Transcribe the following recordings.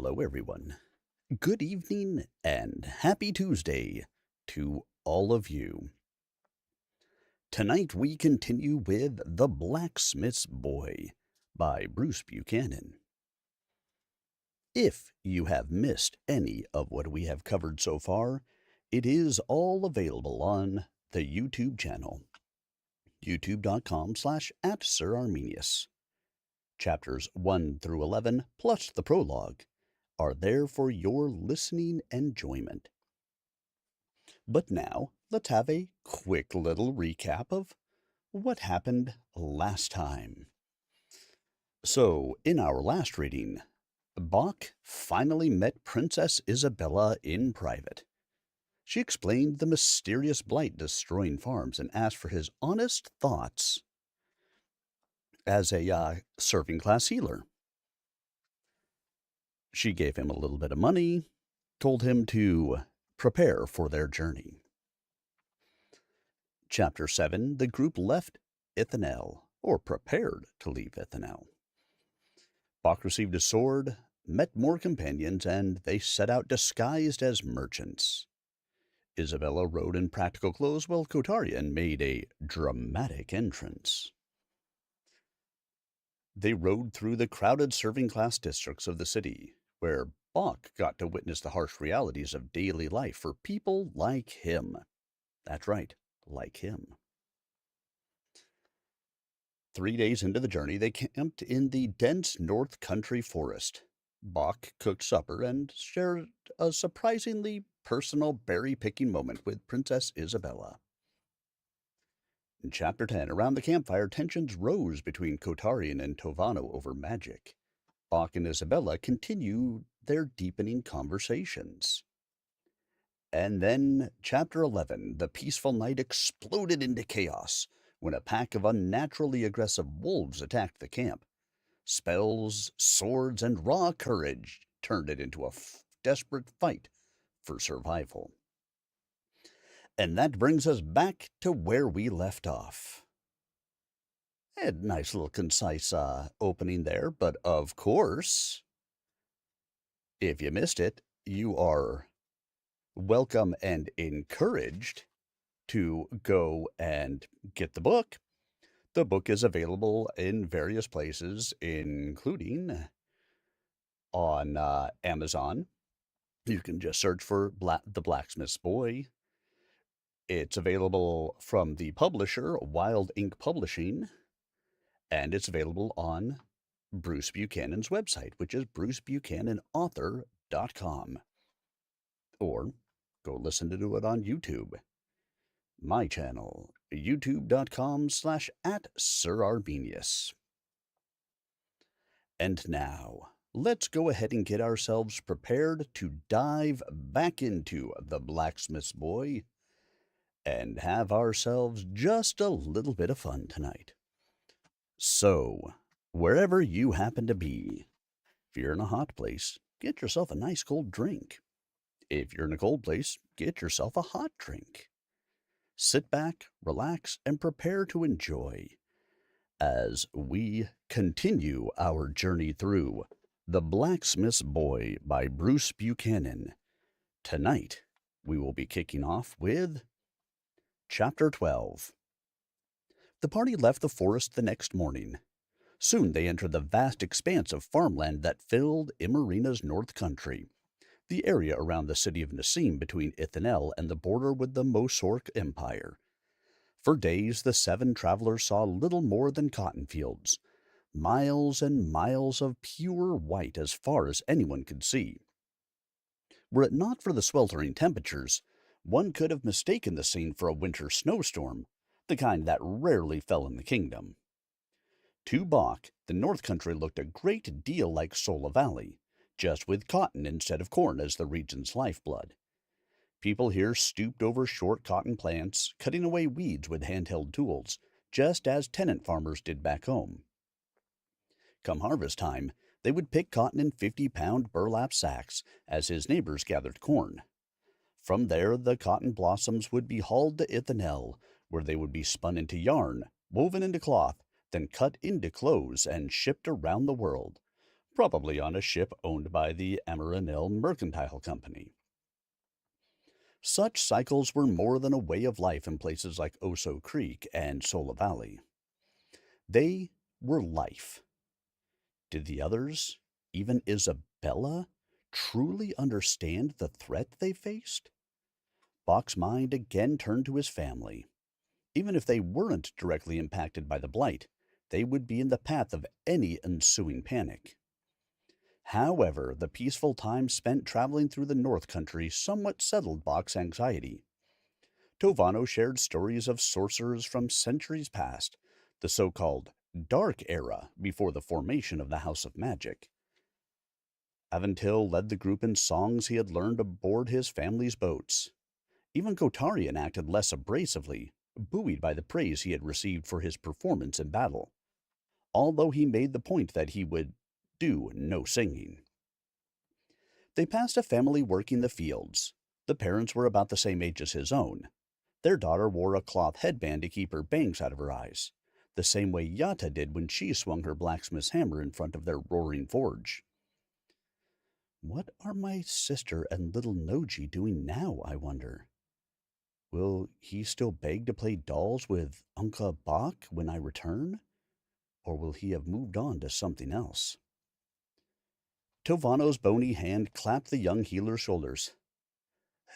Hello, everyone. Good evening and happy Tuesday to all of you. Tonight we continue with The Blacksmith's Boy by Bruce Buchanan. If you have missed any of what we have covered so far, it is all available on the YouTube channel, youtube.com/@SirArminius. Chapters 1 through 11, plus the prologue, are there for your listening enjoyment. But now, let's have a quick little recap of what happened last time. So, in our last reading, Bach finally met Princess Isabella in private. She explained the mysterious blight destroying farms and asked for his honest thoughts as a serving class healer. She gave him a little bit of money, told him to prepare for their journey. Chapter 7, the group left Ithanel, or prepared to leave Ithanel. Bach received a sword, met more companions, and they set out disguised as merchants. Isabella rode in practical clothes while Kotarian made a dramatic entrance. They rode through the crowded serving-class districts of the city, where Bach got to witness the harsh realities of daily life for people like him. That's right, like him. 3 days into the journey, they camped in the dense North Country forest. Bach cooked supper and shared a surprisingly personal berry-picking moment with Princess Isabella. In Chapter 10, around the campfire, tensions rose between Kotarian and Tovano over magic. Bach and Isabella continued their deepening conversations. And then, Chapter 11, the peaceful night exploded into chaos when a pack of unnaturally aggressive wolves attacked the camp. Spells, swords, and raw courage turned it into a desperate fight for survival. And that brings us back to where we left off. A nice little concise opening there, but of course, if you missed it, you are welcome and encouraged to go and get the book. The book is available in various places, including on Amazon. You can just search for The Blacksmith's Boy. It's available from the publisher, Wild Ink Publishing, and it's available on Bruce Buchanan's website, which is brucebuchananauthor.com. Or go listen to it on YouTube. My channel, youtube.com/@SirArminius. And now, let's go ahead and get ourselves prepared to dive back into The Blacksmith's Boy and have ourselves just a little bit of fun tonight. So, wherever you happen to be, if you're in a hot place, get yourself a nice cold drink. If you're in a cold place, get yourself a hot drink. Sit back, relax, and prepare to enjoy as we continue our journey through The Blacksmith's Boy by Bruce Buchanan. Tonight, we will be kicking off with Chapter 12. The party left the forest the next morning. Soon they entered the vast expanse of farmland that filled Imarina's North Country, the area around the city of Nassim between Ithanel and the border with the Mosork Empire. For days the 7 travelers saw little more than cotton fields, miles and miles of pure white as far as anyone could see. Were it not for the sweltering temperatures, one could have mistaken the scene for a winter snowstorm, the kind that rarely fell in the kingdom. To Bach, the North Country looked a great deal like Sola Valley, just with cotton instead of corn as the region's lifeblood. People here stooped over short cotton plants, cutting away weeds with handheld tools, just as tenant farmers did back home. Come harvest time, they would pick cotton in 50-pound burlap sacks as his neighbors gathered corn. From there, the cotton blossoms would be hauled to Ithanel, where they would be spun into yarn, woven into cloth, then cut into clothes and shipped around the world, probably on a ship owned by the Imarina Mercantile Company. Such cycles were more than a way of life in places like Oso Creek and Sola Valley. They were life. Did the others, even Isabella, truly understand the threat they faced? Bach's mind again turned to his family. Even if they weren't directly impacted by the blight, they would be in the path of any ensuing panic. However, the peaceful time spent traveling through the North Country somewhat settled Bach's anxiety. Tovano shared stories of sorcerers from centuries past, the so-called Dark Era before the formation of the House of Magic. Aventil led the group in songs he had learned aboard his family's boats. Even Kotarian acted less abrasively, buoyed by the praise he had received for his performance in battle, although he made the point that he would do no singing. They passed a family working the fields. The parents were about the same age as his own. Their daughter wore a cloth headband to keep her bangs out of her eyes, the same way Yata did when she swung her blacksmith's hammer in front of their roaring forge. What are my sister and little Noji doing now, I wonder? Will he still beg to play dolls with Uncle Bach when I return? Or will he have moved on to something else? Tovano's bony hand clapped the young healer's shoulders.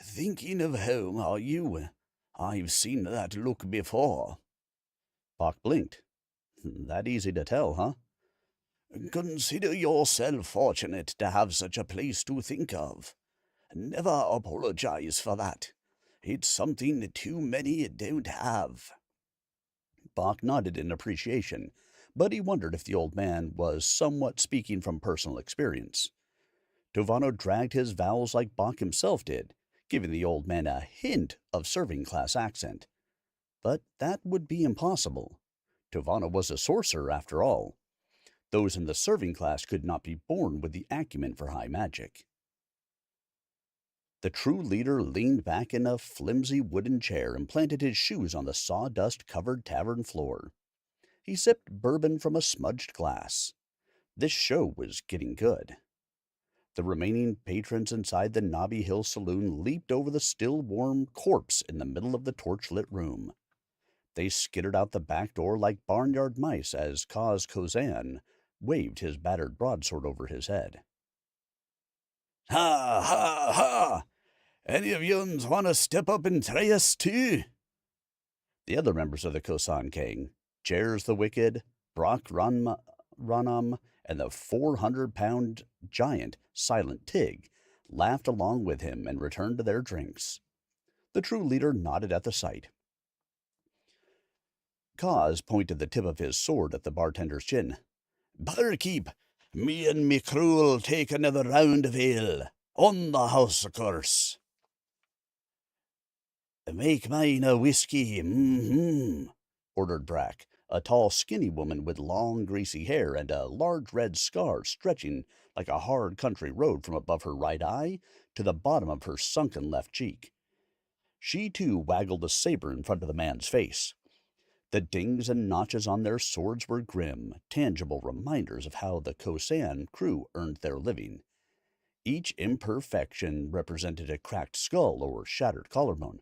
Thinking of home, are you? I've seen that look before. Bach blinked. That easy to tell, huh? Consider yourself fortunate to have such a place to think of. Never apologize for that. It's something too many don't have. Bach nodded in appreciation, but he wondered if the old man was somewhat speaking from personal experience. Tovano dragged his vowels like Bach himself did, giving the old man a hint of serving-class accent. But that would be impossible. Tovano was a sorcerer, after all. Those in the serving class could not be born with the acumen for high magic. The true leader leaned back in a flimsy wooden chair and planted his shoes on the sawdust-covered tavern floor. He sipped bourbon from a smudged glass. This show was getting good. The remaining patrons inside the Knobby Hill Saloon leaped over the still-warm corpse in the middle of the torch-lit room. They skittered out the back door like barnyard mice as Kaz Kozan waved his battered broadsword over his head. Ha, ha, ha! Any of yuns want to step up and try us too? The other members of the Kosan gang, Jers the Wicked, Brock Ranam, and the 400-pound giant Silent Tig, laughed along with him and returned to their drinks. The true leader nodded at the sight. Kaz pointed the tip of his sword at the bartender's chin. Barkeep, me and me crew'll take another round of ale. On the house, of course. Make mine a whiskey, ordered Brack, a tall, skinny woman with long, greasy hair and a large red scar stretching like a hard country road from above her right eye to the bottom of her sunken left cheek. She, too, waggled the saber in front of the man's face. The dings and notches on their swords were grim, tangible reminders of how the Kosan crew earned their living. Each imperfection represented a cracked skull or shattered collarbone.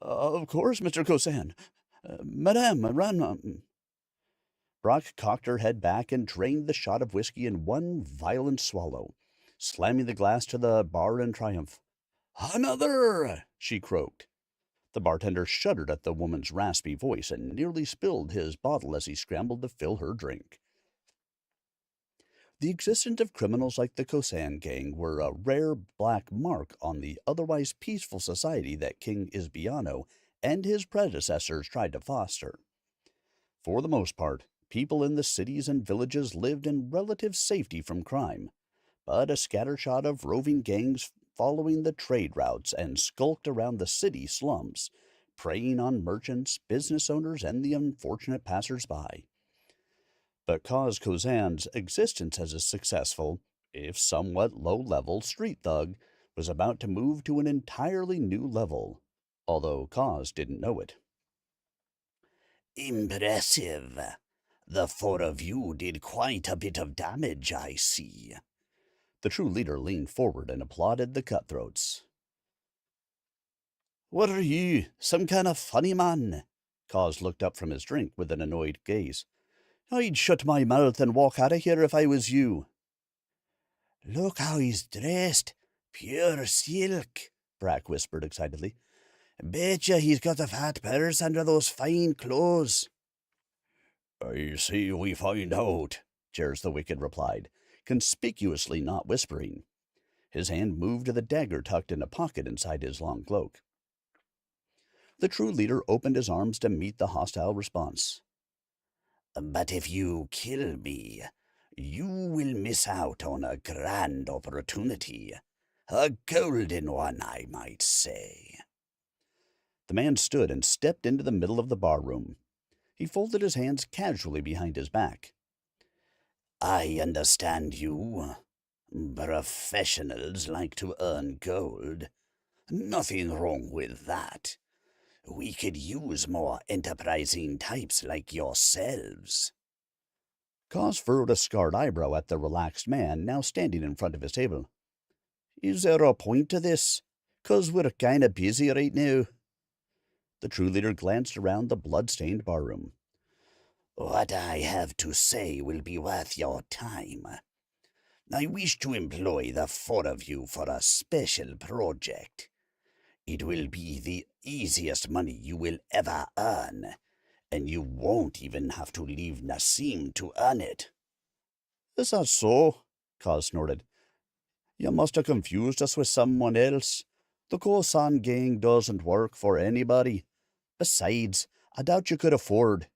Of course, Mr. Kosan. Madame, Ranma. Brock cocked her head back and drained the shot of whiskey in one violent swallow, slamming the glass to the bar in triumph. Another! She croaked. The bartender shuddered at the woman's raspy voice and nearly spilled his bottle as he scrambled to fill her drink. The existence of criminals like the Kosan gang were a rare black mark on the otherwise peaceful society that King Isbiano and his predecessors tried to foster. For the most part, people in the cities and villages lived in relative safety from crime, but a scattershot of roving gangs following the trade routes and skulked around the city slums, preying on merchants, business owners, and the unfortunate passers-by. But Kaz Kozan's existence as a successful, if somewhat low-level, street thug was about to move to an entirely new level, although Kaz didn't know it. Impressive. The four of you did quite a bit of damage, I see. The true leader leaned forward and applauded the cutthroats. What are you, some kind of funny man? Cos looked up from his drink with an annoyed gaze. I'd shut my mouth and walk out of here if I was you. Look how he's dressed. Pure silk, Brack whispered excitedly. Betcha he's got a fat purse under those fine clothes. I see we find out, Jers the Wicked replied, conspicuously not whispering. His hand moved to the dagger tucked in a pocket inside his long cloak. The true leader opened his arms to meet the hostile response. But if you kill me, you will miss out on a grand opportunity. A golden one, I might say. The man stood and stepped into the middle of the barroom. He folded his hands casually behind his back. I understand you. Professionals like to earn gold. Nothing wrong with that. We could use more enterprising types like yourselves. Cos furrowed a scarred eyebrow at the relaxed man now standing in front of his table. Is there a point to this? 'Cause we're kinda busy right now. The true leader glanced around the blood-stained barroom. What I have to say will be worth your time. I wish to employ the four of you for a special project. It will be the easiest money you will ever earn, and you won't even have to leave Nassim to earn it. Is that so? Kaz snorted. You must have confused us with someone else. The Kosan gang doesn't work for anybody. Besides, I doubt you could afford.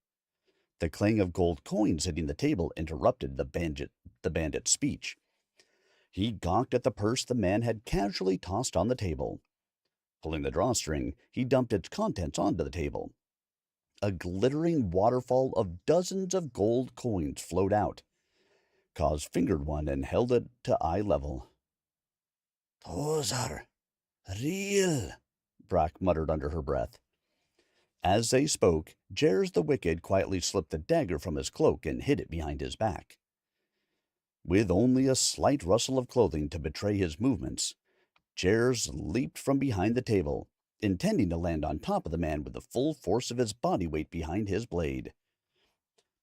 The clang of gold coins hitting the table interrupted the bandit's speech. He gawked at the purse the man had casually tossed on the table. Pulling the drawstring, he dumped its contents onto the table. A glittering waterfall of dozens of gold coins flowed out. Kaz fingered one and held it to eye level. Those are real, Brock muttered under her breath. As they spoke, Jers the Wicked quietly slipped the dagger from his cloak and hid it behind his back. With only a slight rustle of clothing to betray his movements, Jers leaped from behind the table, intending to land on top of the man with the full force of his body weight behind his blade.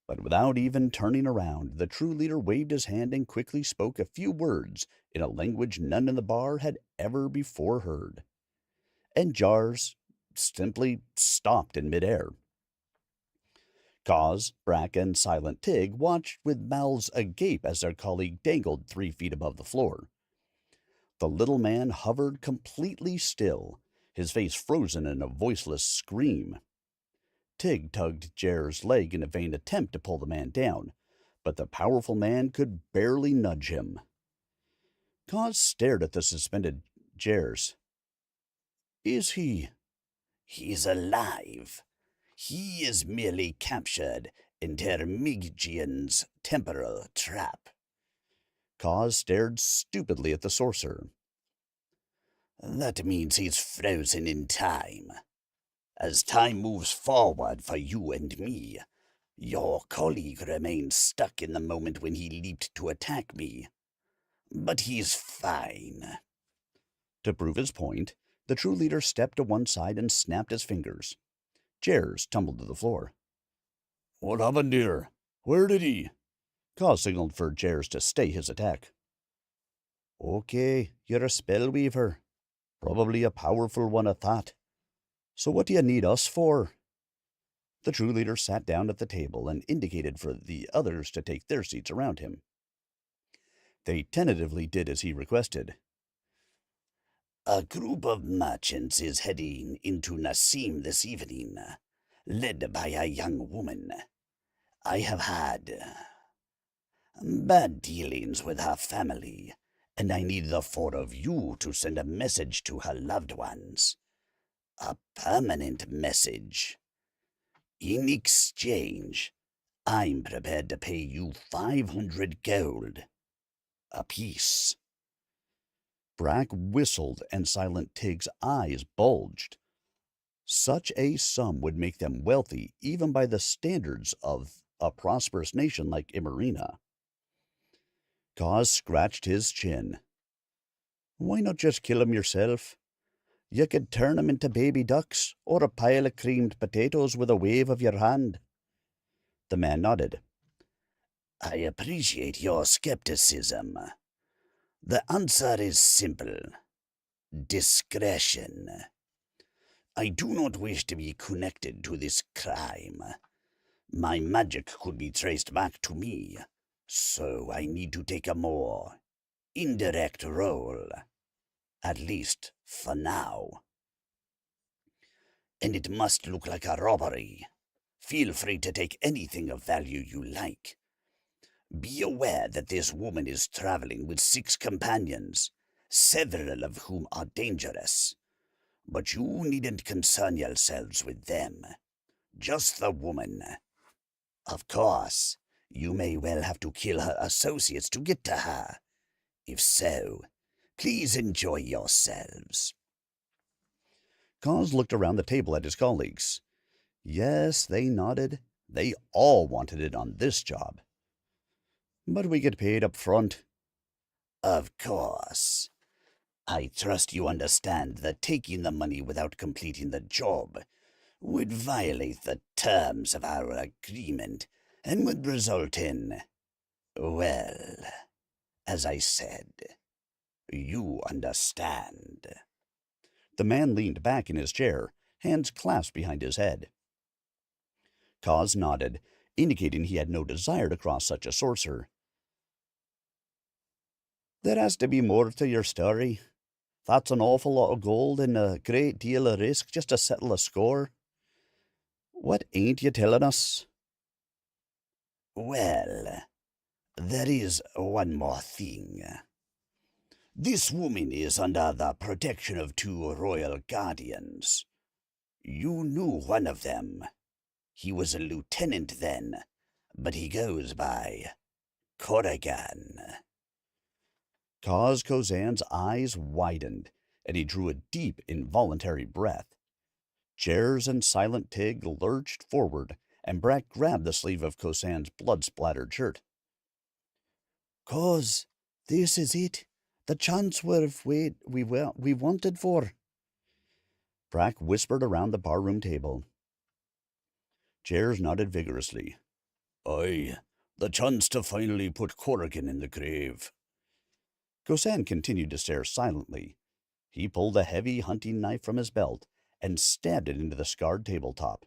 But without even turning around, the true leader waved his hand and quickly spoke a few words in a language none in the bar had ever before heard. And Jars simply stopped in midair. Kaz, Brack, and Silent Tig watched with mouths agape as their colleague dangled 3 feet above the floor. The little man hovered completely still, his face frozen in a voiceless scream. Tig tugged Jer's leg in a vain attempt to pull the man down, but the powerful man could barely nudge him. Kaz stared at the suspended Jers. Is he? He's alive. He is merely captured in Termiggian's temporal trap. Kaz stared stupidly at the sorcerer. That means he's frozen in time. As time moves forward for you and me, your colleague remains stuck in the moment when he leaped to attack me. But he's fine. To prove his point, the true leader stepped to one side and snapped his fingers. Jers tumbled to the floor. What happened here? Where did he? Kaz signaled for Jers to stay his attack. Okay, you're a spellweaver. Probably a powerful one at that. So what do you need us for? The true leader sat down at the table and indicated for the others to take their seats around him. They tentatively did as he requested. A group of merchants is heading into Nassim this evening, led by a young woman. I have had bad dealings with her family, and I need the four of you to send a message to her loved ones. A permanent message. In exchange, I'm prepared to pay you 500 gold apiece. Brack whistled and Silent Tig's eyes bulged. Such a sum would make them wealthy even by the standards of a prosperous nation like Imarina. Cos scratched his chin. Why not just kill 'em yourself? You could turn 'em into baby ducks or a pile of creamed potatoes with a wave of your hand. The man nodded. I appreciate your skepticism. The answer is simple. Discretion. I do not wish to be connected to this crime. My magic could be traced back to me, so I need to take a more indirect role, at least for now. And it must look like a robbery. Feel free to take anything of value you like. Be aware that this woman is traveling with 6 companions, several of whom are dangerous. But you needn't concern yourselves with them. Just the woman. Of course, you may well have to kill her associates to get to her. If so, please enjoy yourselves. Cos looked around the table at his colleagues. Yes, they nodded. They all wanted it on this job. But we get paid up front. Of course. I trust you understand that taking the money without completing the job would violate the terms of our agreement and would result in, well, as I said, you understand. The man leaned back in his chair, hands clasped behind his head. Cos nodded, indicating he had no desire to cross such a sorcerer. There has to be more to your story. That's an awful lot of gold and a great deal of risk just to settle a score. What ain't you telling us? Well, there is one more thing. This woman is under the protection of 2 royal guardians. You knew one of them. He was a lieutenant then, but he goes by Corrigan. Cos Kozan's eyes widened, and he drew a deep, involuntary breath. Chairs and Silent Tig lurched forward, and Brack grabbed the sleeve of Kozan's blood-splattered shirt. Cos, this is it. The chance we wanted for. Brack whispered around the barroom table. Chairs nodded vigorously. Aye, the chance to finally put Corrigan in the grave. Kozan continued to stare silently. He pulled a heavy hunting knife from his belt and stabbed it into the scarred tabletop.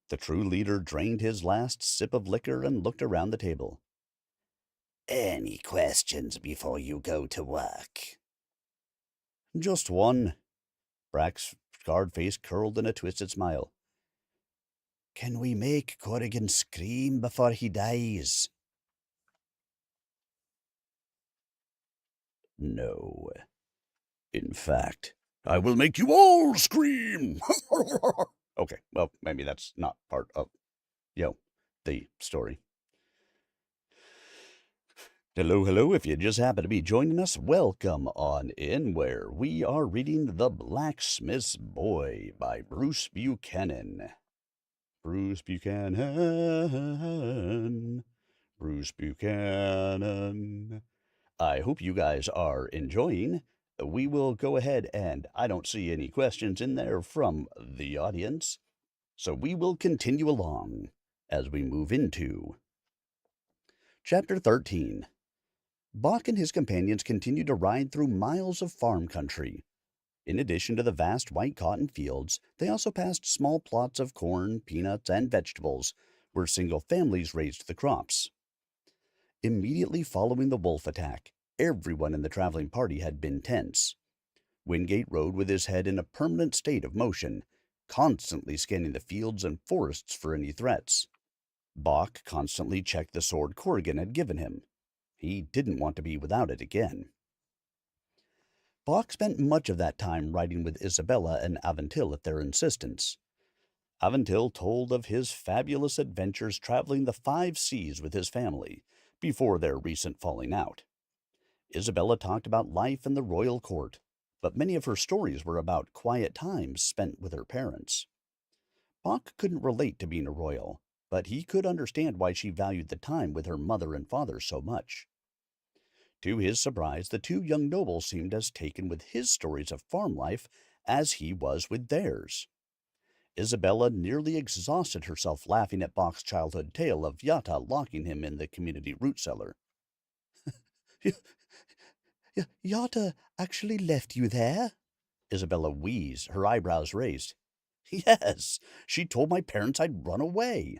The true leader drained his last sip of liquor and looked around the table. Any questions before you go to work? Just one. Brack's scarred face curled in a twisted smile. Can we make Corrigan scream before he dies? No. In fact, I will make you all scream! Okay, well, maybe that's not part of, the story. Hello, if you just happen to be joining us, welcome on in, where we are reading The Blacksmith's Boy by Bruce Buchanan. Bruce Buchanan. I hope you guys are enjoying. We will go ahead and I don't see any questions in there from the audience, so we will continue along as we move into Chapter 13. Bach and his companions continued to ride through miles of farm country. In addition to the vast white cotton fields, they also passed small plots of corn, peanuts, and vegetables, where single families raised the crops. Immediately following the wolf attack, everyone in the traveling party had been tense. Wingate rode with his head in a permanent state of motion, constantly scanning the fields and forests for any threats. Bach constantly checked the sword Corrigan had given him. He didn't want to be without it again. Bach spent much of that time riding with Isabella and Aventil at their insistence. Aventil told of his fabulous adventures traveling the 5 seas with his family before their recent falling out. Isabella talked about life in the royal court, but many of her stories were about quiet times spent with her parents. Bach couldn't relate to being a royal, but he could understand why she valued the time with her mother and father so much. To his surprise, the two young nobles seemed as taken with his stories of farm life as he was with theirs. Isabella nearly exhausted herself laughing at Bach's childhood tale of Yatta locking him in the community root cellar. Yatta actually left you there? Isabella wheezed, her eyebrows raised. Yes, she told my parents I'd run away.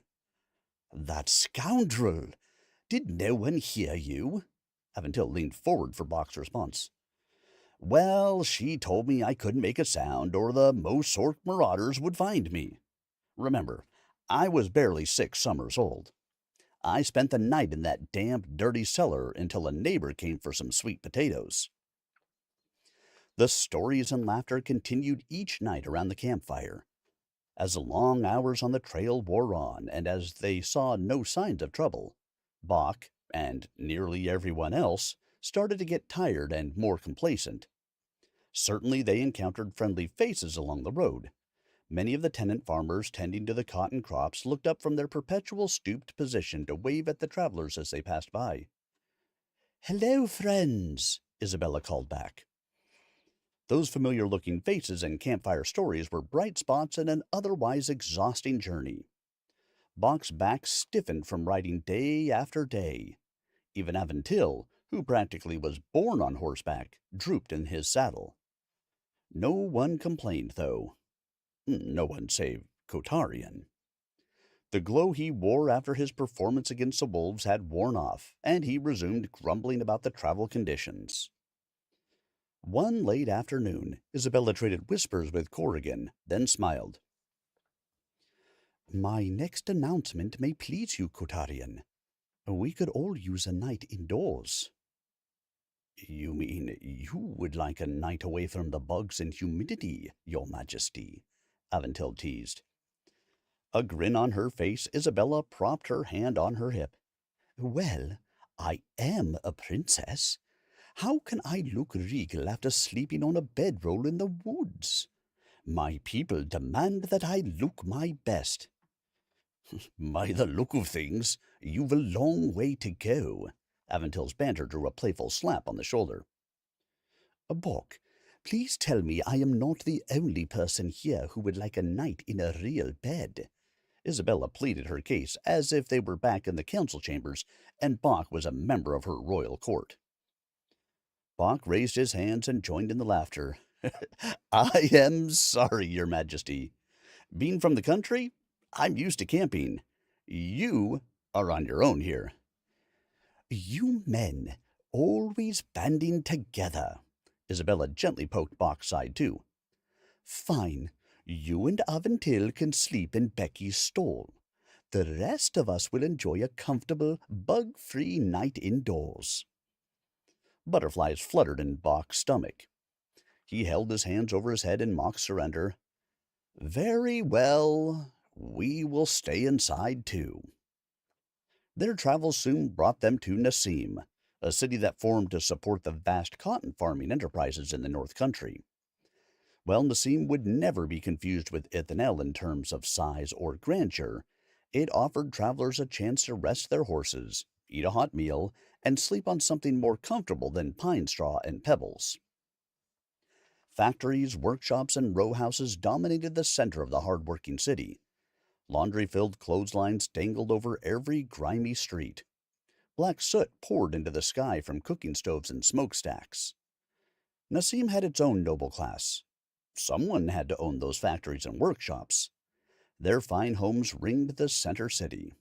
That scoundrel! Did no one hear you? Aventil leaned forward for Bach's response. Well, she told me I couldn't make a sound or the Mosork marauders would find me. Remember, I was barely 6 summers old. I spent the night in that damp, dirty cellar until a neighbor came for some sweet potatoes. The stories and laughter continued each night around the campfire. As the long hours on the trail wore on, and as they saw no signs of trouble, Bach, and nearly everyone else, started to get tired and more complacent. Certainly they encountered friendly faces along the road. Many of the tenant farmers tending to the cotton crops looked up from their perpetual stooped position to wave at the travelers as they passed by. Hello, friends, Isabella called back. Those familiar-looking faces and campfire stories were bright spots in an otherwise exhausting journey. Bach's back stiffened from riding day after day. Even Aventil, who practically was born on horseback, drooped in his saddle. No one complained, though. No one save Kotarian. The glow he wore after his performance against the wolves had worn off, and he resumed grumbling about the travel conditions. One late afternoon, Isabella traded whispers with Corrigan, then smiled. My next announcement may please you, Kotarian. We could all use a night indoors. You mean you would like a night away from the bugs and humidity, Your Majesty? Aventil teased. A grin on her face, Isabella propped her hand on her hip. Well, I am a princess. How can I look regal after sleeping on a bedroll in the woods? My people demand that I look my best. By the look of things, you've a long way to go. Aventil's banter drew a playful slap on the shoulder. Bok, please tell me I am not the only person here who would like a night in a real bed. Isabella pleaded her case as if they were back in the council chambers and Bach was a member of her royal court. Bach raised his hands and joined in the laughter. I am sorry, Your Majesty. Being from the country, I'm used to camping. You are on your own here. You men, always banding together. Isabella gently poked Bach's side, too. Fine. You and Aventil can sleep in Becky's stall. The rest of us will enjoy a comfortable, bug-free night indoors. Butterflies fluttered in Bach's stomach. He held his hands over his head in mock surrender. Very well, we will stay inside, too. Their travels soon brought them to Nassim, a city that formed to support the vast cotton farming enterprises in the North Country. While Nassim would never be confused with Ithanel in terms of size or grandeur, it offered travelers a chance to rest their horses, eat a hot meal, and sleep on something more comfortable than pine straw and pebbles. Factories, workshops, and row houses dominated the center of the hard-working city. Laundry-filled clotheslines dangled over every grimy street. Black soot poured into the sky from cooking stoves and smokestacks. Nassim had its own noble class. Someone had to own those factories and workshops. Their fine homes ringed the center city.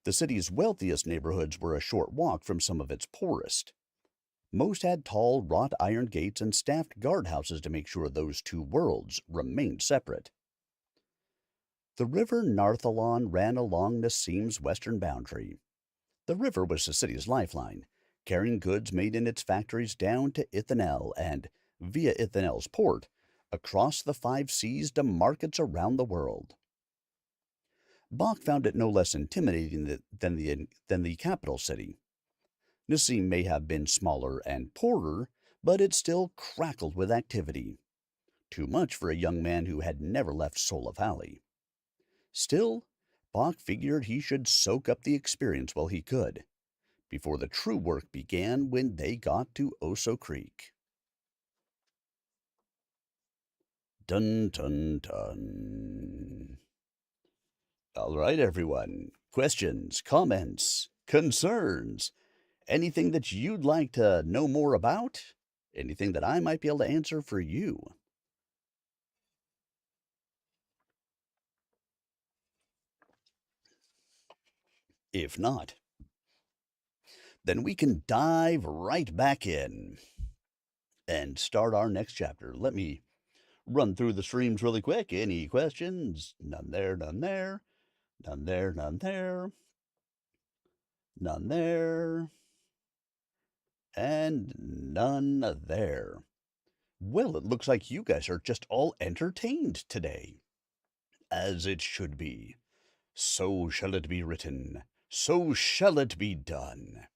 The city's wealthiest neighborhoods were a short walk from some of its poorest. Most had tall, wrought iron gates and staffed guardhouses to make sure those two worlds remained separate. The river Narthalon ran along Nassim's western boundary. The river was the city's lifeline, carrying goods made in its factories down to Ithanel and, via Ithanel's port, across the 5 seas to markets around the world. Bach found it no less intimidating than the capital city. Nassim may have been smaller and poorer, but it still crackled with activity. Too much for a young man who had never left Sola Valley. Still, Bach figured he should soak up the experience while he could, before the true work began when they got to Oso Creek. Dun dun dun. All right, everyone. Questions, comments, concerns, anything that you'd like to know more about? Anything that I might be able to answer for you? If not, then we can dive right back in and start our next chapter. Let me run through the streams really quick. Any questions? None there, none there, none there, none there, none there, and none there. Well, it looks like you guys are just all entertained today. As it should be. So shall it be written. So shall it be done.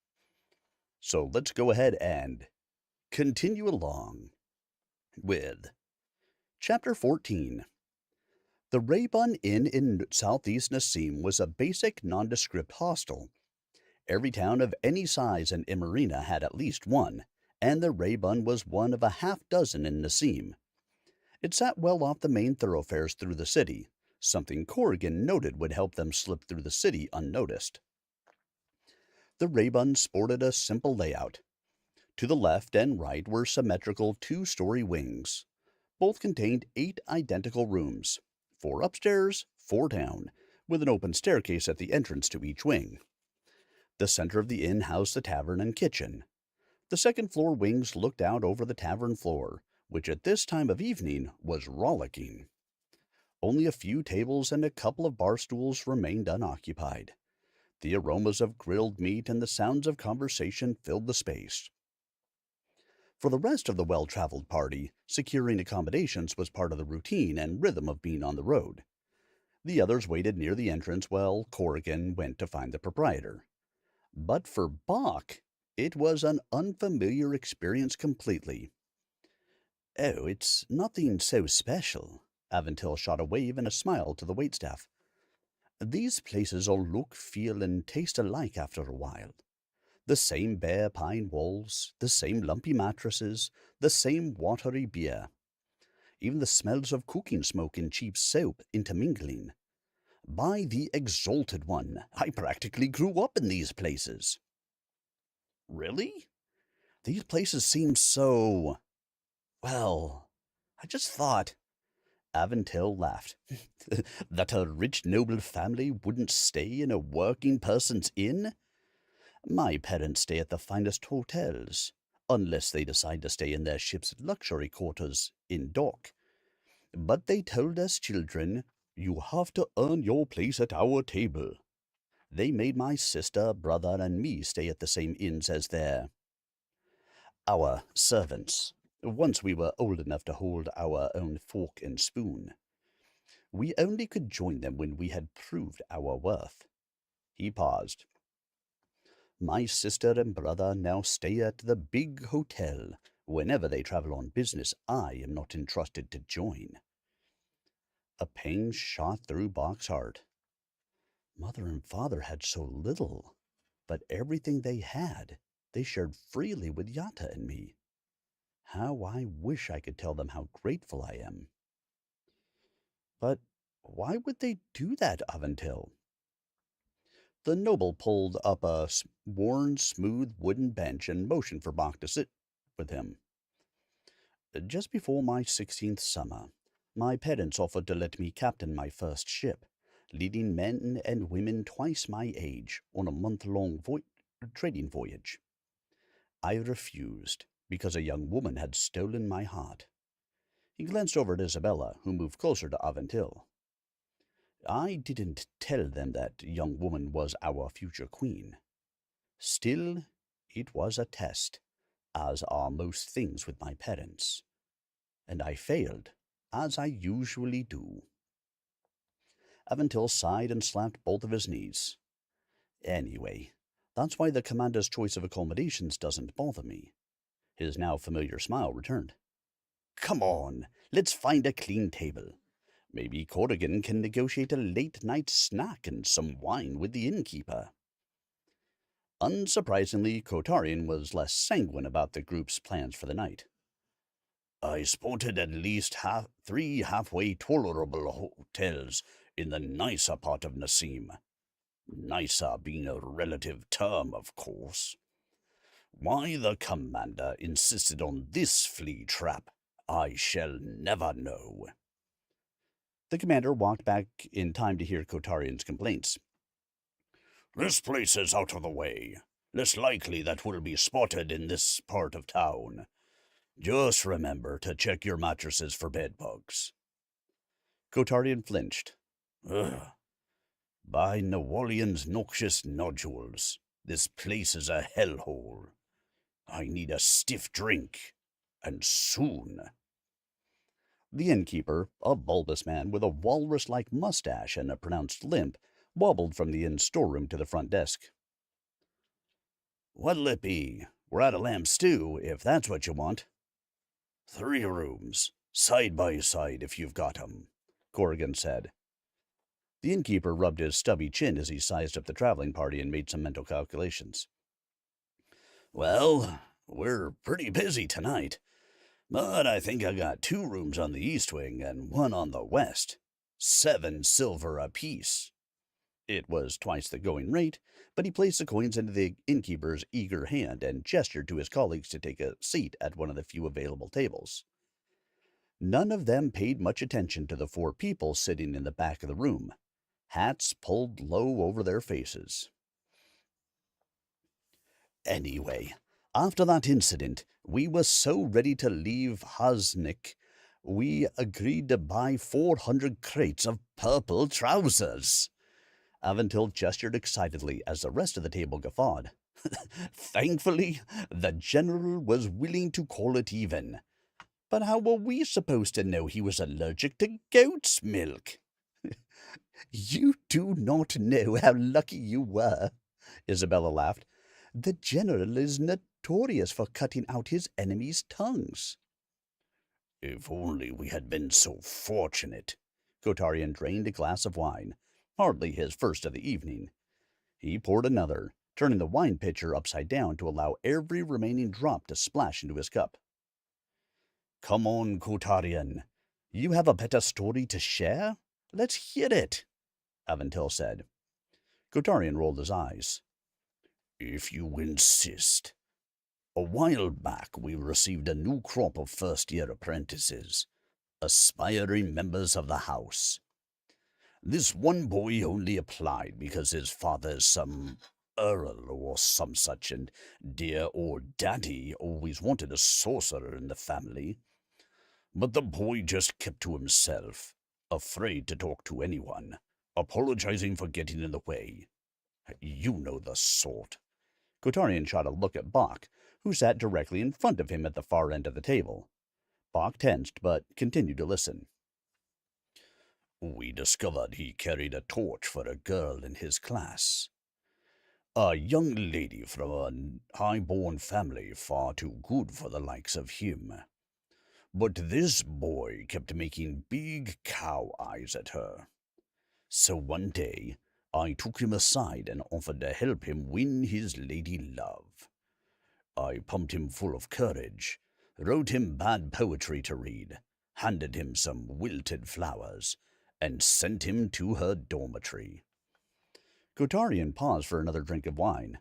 So let's go ahead and continue along with Chapter 14. The Raybun Inn in southeast Nassim was a basic, nondescript hostel. Every town of any size in Imarina had at least one, and the Raybun was one of a half-dozen in Nassim. It sat well off the main thoroughfares through the city, something Corrigan noted would help them slip through the city unnoticed. The Raybun sported a simple layout. To the left and right were symmetrical two-story wings. Both contained 8 identical rooms, 4 upstairs, 4 down, with an open staircase at the entrance to each wing. The center of the inn housed the tavern and kitchen. The second-floor wings looked out over the tavern floor, which at this time of evening was rollicking. Only a few tables and a couple of bar stools remained unoccupied. The aromas of grilled meat and the sounds of conversation filled the space. For the rest of the well-traveled party, securing accommodations was part of the routine and rhythm of being on the road. The others waited near the entrance while Corrigan went to find the proprietor. But for Bach, it was an unfamiliar experience completely. "Oh, it's nothing so special." Aventil shot a wave and a smile to the waitstaff. "These places all look, feel, and taste alike after a while. The same bare pine walls, the same lumpy mattresses, the same watery beer. Even the smells of cooking smoke and cheap soap intermingling. By the exalted one, I practically grew up in these places." "Really? These places seem so... well, I just thought..." Aventil laughed. "That a rich noble family wouldn't stay in a working person's inn? My parents stay at the finest hotels, unless they decide to stay in their ship's luxury quarters in dock. But they told us children, you have to earn your place at our table. They made my sister, brother, and me stay at the same inns as our servants, once we were old enough to hold our own fork and spoon. We only could join them when we had proved our worth." He paused. "My sister and brother now stay at the big hotel. Whenever they travel on business, I am not entrusted to join." A pang shot through Bach's heart. Mother and father had so little, but everything they had, they shared freely with Yata and me. How I wish I could tell them how grateful I am. But why would they do that, Aventil? The noble pulled up a worn, smooth wooden bench and motioned for Bach to sit with him. "Just before my 16th summer, my parents offered to let me captain my first ship, leading men and women twice my age on a month-long trading voyage. I refused, because a young woman had stolen my heart." He glanced over at Isabella, who moved closer to Aventil. "I didn't tell them that young woman was our future queen. Still, it was a test, as are most things with my parents. And I failed, as I usually do." Aventil sighed and slapped both of his knees. "Anyway, that's why the commander's choice of accommodations doesn't bother me." His now familiar smile returned. "Come on, let's find a clean table. Maybe Corrigan can negotiate a late-night snack and some wine with the innkeeper. Unsurprisingly, Kotarian was less sanguine about the group's plans for the night. I spotted at least three halfway tolerable hotels in the nicer part of Nassim. Nicer being a relative term, of course. Why the commander insisted on this flea trap, I shall never know. The commander walked back in time to hear Kotarian's complaints. This place is out of the way. Less likely that we'll be spotted in this part of town. Just remember to check your mattresses for bedbugs. Kotarian flinched. Ugh. By Nawalian's noxious nodules, this place is a hellhole. I need a stiff drink, and soon. The innkeeper, a bulbous man with a walrus-like mustache and a pronounced limp, wobbled from the inn storeroom to the front desk. What'll it be? We're out of lamb stew, if that's what you want. 3 rooms, side by side if you've got 'em, Corrigan said. The innkeeper rubbed his stubby chin as he sized up the traveling party and made some mental calculations. Well, we're pretty busy tonight, but I think I got 2 rooms on the east wing and 1 on the west. 7 silver apiece. It was twice the going rate, but he placed the coins into the innkeeper's eager hand and gestured to his colleagues to take a seat at one of the few available tables. None of them paid much attention to the 4 people sitting in the back of the room, hats pulled low over their faces. Anyway, after that incident, we were so ready to leave Hasnik, we agreed to buy 400 crates of purple trousers. Aventil gestured excitedly as the rest of the table guffawed. Thankfully, the general was willing to call it even. But how were we supposed to know he was allergic to goat's milk? You do not know how lucky you were, Isabella laughed. The general is notorious for cutting out his enemies' tongues. If only we had been so fortunate. Kotarian drained a glass of wine, hardly his first of the evening. He poured another, turning the wine pitcher upside down to allow every remaining drop to splash into his cup. Come on, Kotarian. You have a better story to share? Let's hear it, Aventil said. Kotarian rolled his eyes. If you insist. A while back we received a new crop of first-year apprentices, aspiring members of the house. This one boy only applied because his father's some earl or some such, and dear old daddy always wanted a sorcerer in the family. But the boy just kept to himself, afraid to talk to anyone, apologizing for getting in the way. You know the sort. Kotarian shot a look at Bach, who sat directly in front of him at the far end of the table. Bach tensed, but continued to listen. We discovered he carried a torch for a girl in his class. A young lady from a high-born family far too good for the likes of him. But this boy kept making big cow eyes at her. So one day, I took him aside and offered to help him win his lady love. I pumped him full of courage, wrote him bad poetry to read, handed him some wilted flowers, and sent him to her dormitory. Kotarian paused for another drink of wine.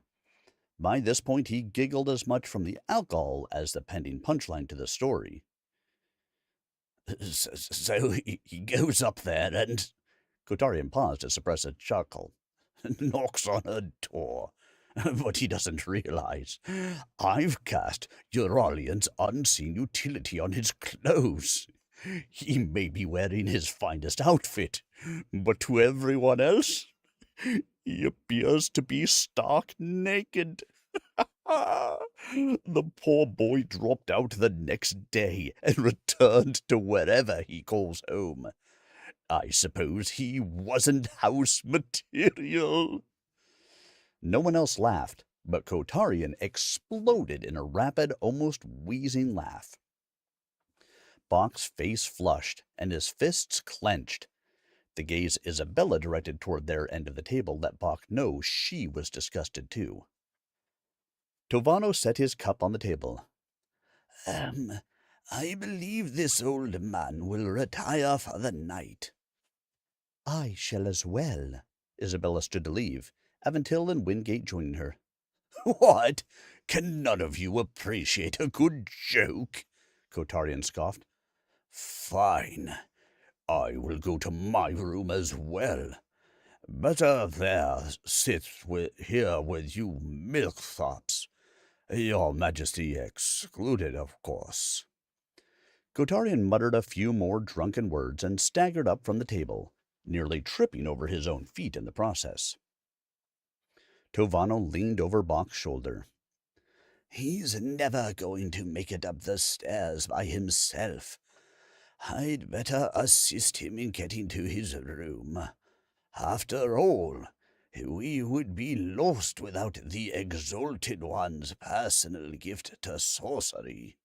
By this point he giggled as much from the alcohol as the pending punchline to the story. So he goes up there and... Kotarian paused to suppress a chuckle. Knocks on her door. But he doesn't realize. I've cast Euralian's unseen utility on his clothes. He may be wearing his finest outfit, but to everyone else, he appears to be stark naked. The poor boy dropped out the next day and returned to wherever he calls home. I suppose he wasn't house material. No one else laughed, but Kotarian exploded in a rapid, almost wheezing laugh. Bach's face flushed, and his fists clenched. The gaze Isabella directed toward their end of the table let Bach know she was disgusted too. Tovano set his cup on the table. I believe this old man will retire for the night. I shall as well. Isabella stood to leave, Aventil and Wingate joining her. What? Can none of you appreciate a good joke? Kotarian scoffed. Fine. I will go to my room as well. Better there here with you milksops. Your Majesty excluded, of course. Kotarian muttered a few more drunken words and staggered up from the table, nearly tripping over his own feet in the process. Tovano leaned over Bach's shoulder. He's never going to make it up the stairs by himself. I'd better assist him in getting to his room. After all, we would be lost without the Exalted One's personal gift to sorcery.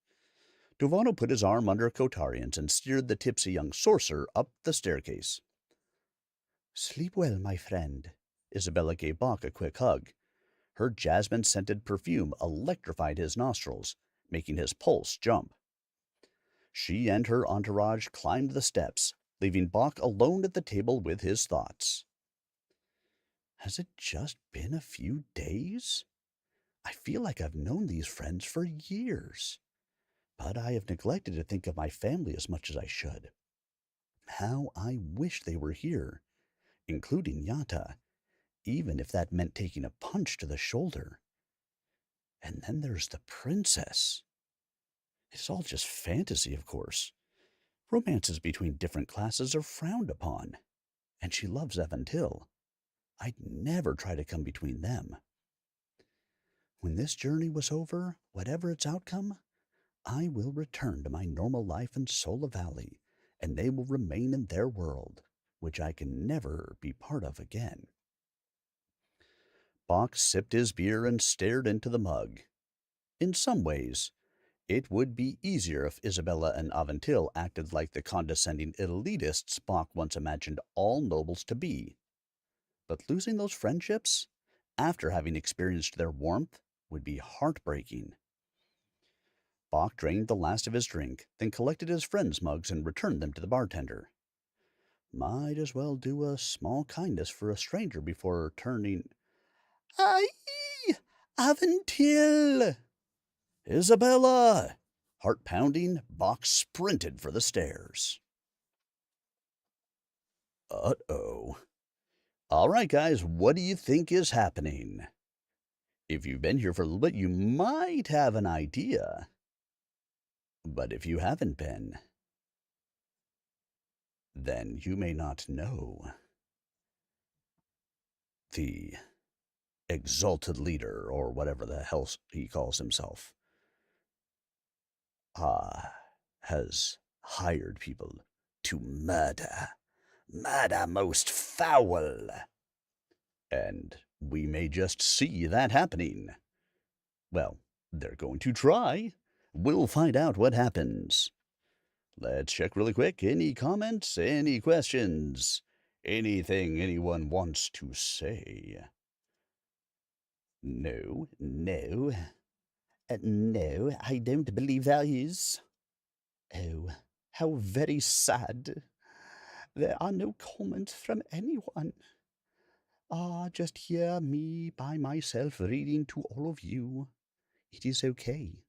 Tovano put his arm under Kotarian's and steered the tipsy young sorcerer up the staircase. Sleep well, my friend. Isabella gave Bach a quick hug. Her jasmine-scented perfume electrified his nostrils, making his pulse jump. She and her entourage climbed the steps, leaving Bach alone at the table with his thoughts. Has it just been a few days? I feel like I've known these friends for years, but I have neglected to think of my family as much as I should. How I wish they were here, including Yata, even if that meant taking a punch to the shoulder. And then there's the princess. It's all just fantasy, of course. Romances between different classes are frowned upon, and she loves Aventil. I'd never try to come between them. When this journey was over, whatever its outcome, I will return to my normal life in Sola Valley, and they will remain in their world, which I can never be part of again. Bach sipped his beer and stared into the mug. In some ways, it would be easier if Isabella and Aventil acted like the condescending elitists Bach once imagined all nobles to be. But losing those friendships, after having experienced their warmth, would be heartbreaking. Bach drained the last of his drink, then collected his friends' mugs and returned them to the bartender. Might as well do a small kindness for a stranger before turning... Aye! Aventil! Isabella! Heart pounding, Bach sprinted for the stairs. Uh-oh. All right, guys, what do you think is happening? If you've been here for a little bit, you might have an idea. But if you haven't been, then you may not know. The exalted leader, or whatever the hell he calls himself, has hired people to murder most foul. And we may just see that happening. Well, they're going to try. We'll find out what happens. Let's check really quick. Any comments? Any questions? Anything anyone wants to say? No. No, I don't believe there is. Oh, how very sad. There are no comments from anyone. Just hear me by myself reading to all of you. It is okay.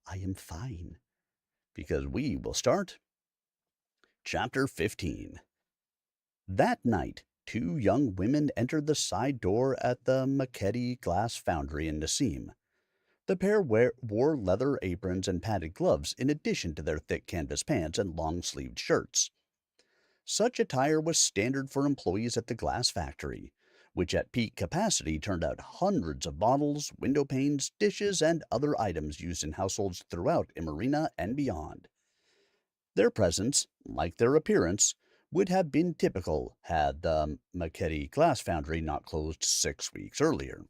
I am fine. Because we will start Chapter 15. That night, two young women entered the side door at the Maketi Glass Foundry in Nassim. The pair wore leather aprons and padded gloves in addition to their thick canvas pants and long-sleeved shirts. Such attire was standard for employees at the glass factory, which at peak capacity turned out hundreds of bottles, window panes, dishes, and other items used in households throughout Imarina and beyond. Their presence, like their appearance, would have been typical had the Maketi Glass Foundry not closed 6 weeks earlier.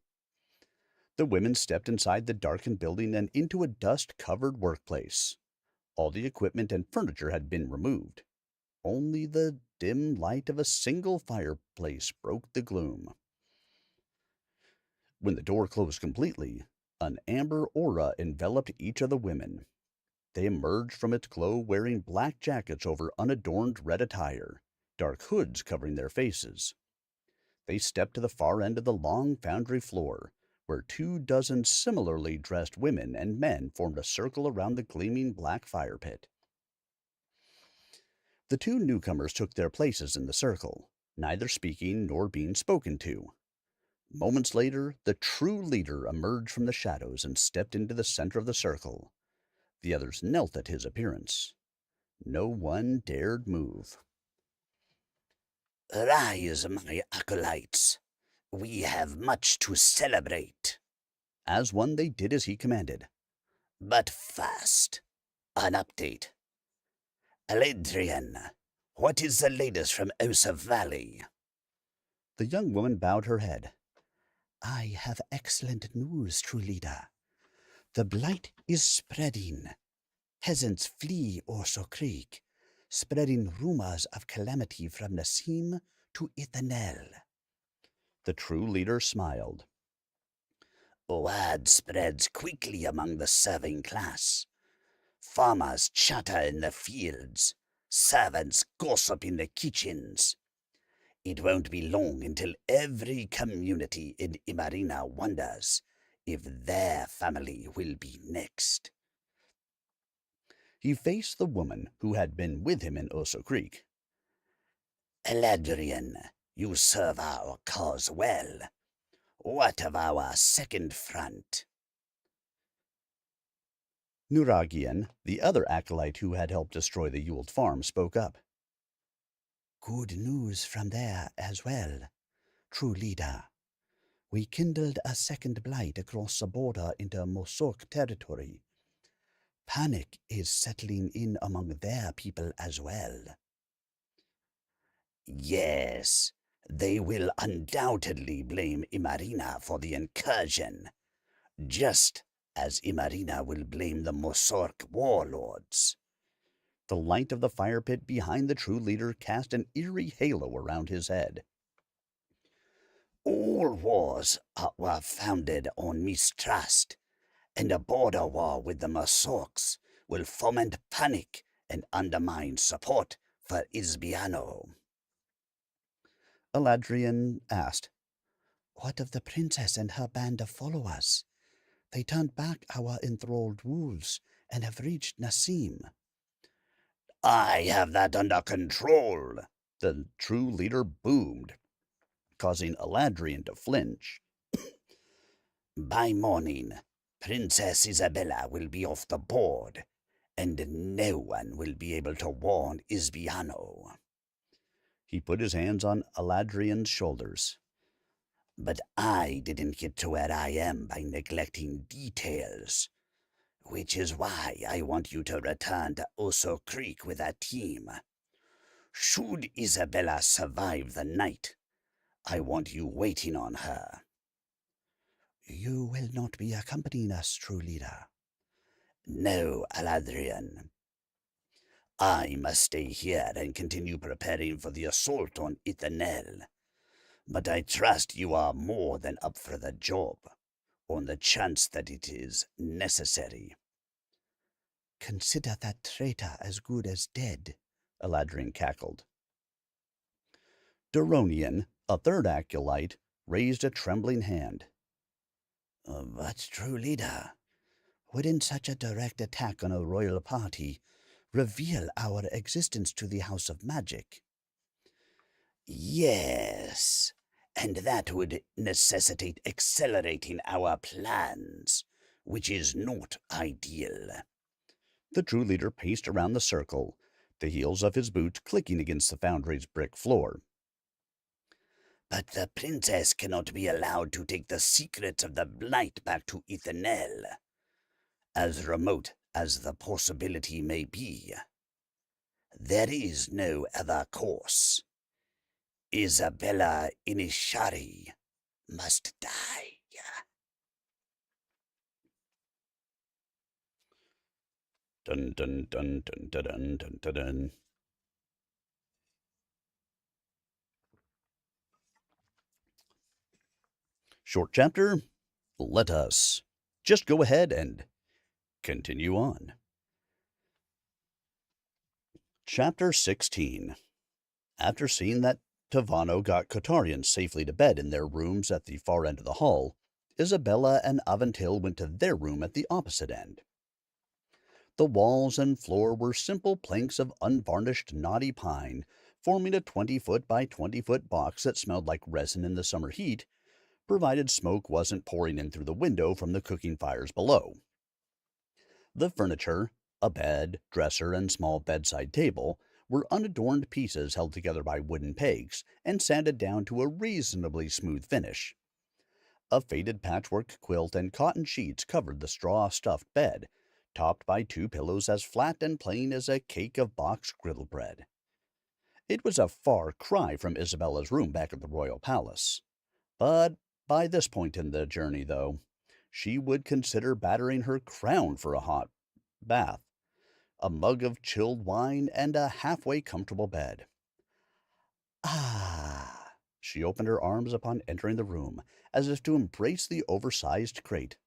The women stepped inside the darkened building and into a dust-covered workplace. All the equipment and furniture had been removed. Only the dim light of a single fireplace broke the gloom. When the door closed completely, an amber aura enveloped each of the women. They emerged from its glow wearing black jackets over unadorned red attire, dark hoods covering their faces. They stepped to the far end of the long foundry floor, where 2 dozen similarly dressed women and men formed a circle around the gleaming black fire pit. The two newcomers took their places in the circle, neither speaking nor being spoken to. Moments later, the true leader emerged from the shadows and stepped into the center of the circle. The others knelt at his appearance. No one dared move. Rise, my acolytes. We have much to celebrate. As one, they did as he commanded. But first, an update. Eladrian, what is the latest from Osa Valley? The young woman bowed her head. I have excellent news, true leader. The blight is spreading. Peasants flee Orso Creek, spreading rumors of calamity from Nassim to Ithanel. The true leader smiled. Word spreads quickly among the serving class. Farmers chatter in the fields. Servants gossip in the kitchens. It won't be long until every community in Imarina wonders if their family will be next. He faced the woman who had been with him in Oso Creek. Eladrian, you serve our cause well. What of our second front? Nuragian, the other acolyte who had helped destroy the Yuled farm, spoke up. Good news from there as well, true leader. We kindled a second blight across the border into Mosork territory. Panic is settling in among their people as well. Yes, they will undoubtedly blame Imarina for the incursion, just as Imarina will blame the Mosork warlords. The light of the fire pit behind the true leader cast an eerie halo around his head. All wars were founded on mistrust, and a border war with the Mosorks will foment panic and undermine support for Isbiano. Eladrian asked, What of the princess and her band of followers? They turned back our enthralled wolves and have reached Nassim. I have that under control, the true leader boomed, causing Eladrian to flinch. By morning, Princess Isabella will be off the board, and no one will be able to warn Isbiano. He put his hands on Eladrian's shoulders. But I didn't get to where I am by neglecting details, which is why I want you to return to Oso Creek with a team. Should Isabella survive the night, I want you waiting on her. You will not be accompanying us, true leader. No, Eladrian. I must stay here and continue preparing for the assault on Ithanel. But I trust you are more than up for the job, on the chance that it is necessary. Consider that traitor as good as dead, Eladrian cackled. Duronian, a third acolyte, raised a trembling hand. But, true leader, wouldn't such a direct attack on a royal party reveal our existence to the House of Magic? Yes, and that would necessitate accelerating our plans, which is not ideal. The true leader paced around the circle, the heels of his boots clicking against the foundry's brick floor. But the princess cannot be allowed to take the secrets of the Blight back to Ithanel, as remote as the possibility may be. There is no other course. Isabella Inishari must die. Dun dun dun dun dun dun dun dun dun. Short chapter. Let us just go ahead and continue on. Chapter 16. After seeing that Tavano got Kotarian safely to bed in their rooms at the far end of the hall, Isabella and Aventil went to their room at the opposite end. The walls and floor were simple planks of unvarnished knotty pine, forming a 20-foot by 20-foot box that smelled like resin in the summer heat, provided smoke wasn't pouring in through the window from the cooking fires below. The furniture, a bed, dresser, and small bedside table, were unadorned pieces held together by wooden pegs and sanded down to a reasonably smooth finish. A faded patchwork quilt and cotton sheets covered the straw-stuffed bed, topped by two pillows as flat and plain as a cake of boxed griddle bread. It was a far cry from Isabella's room back at the royal palace. But by this point in the journey, though, she would consider battering her crown for a hot bath, a mug of chilled wine, and a halfway comfortable bed. Ah! She opened her arms upon entering the room, as if to embrace the oversized crate.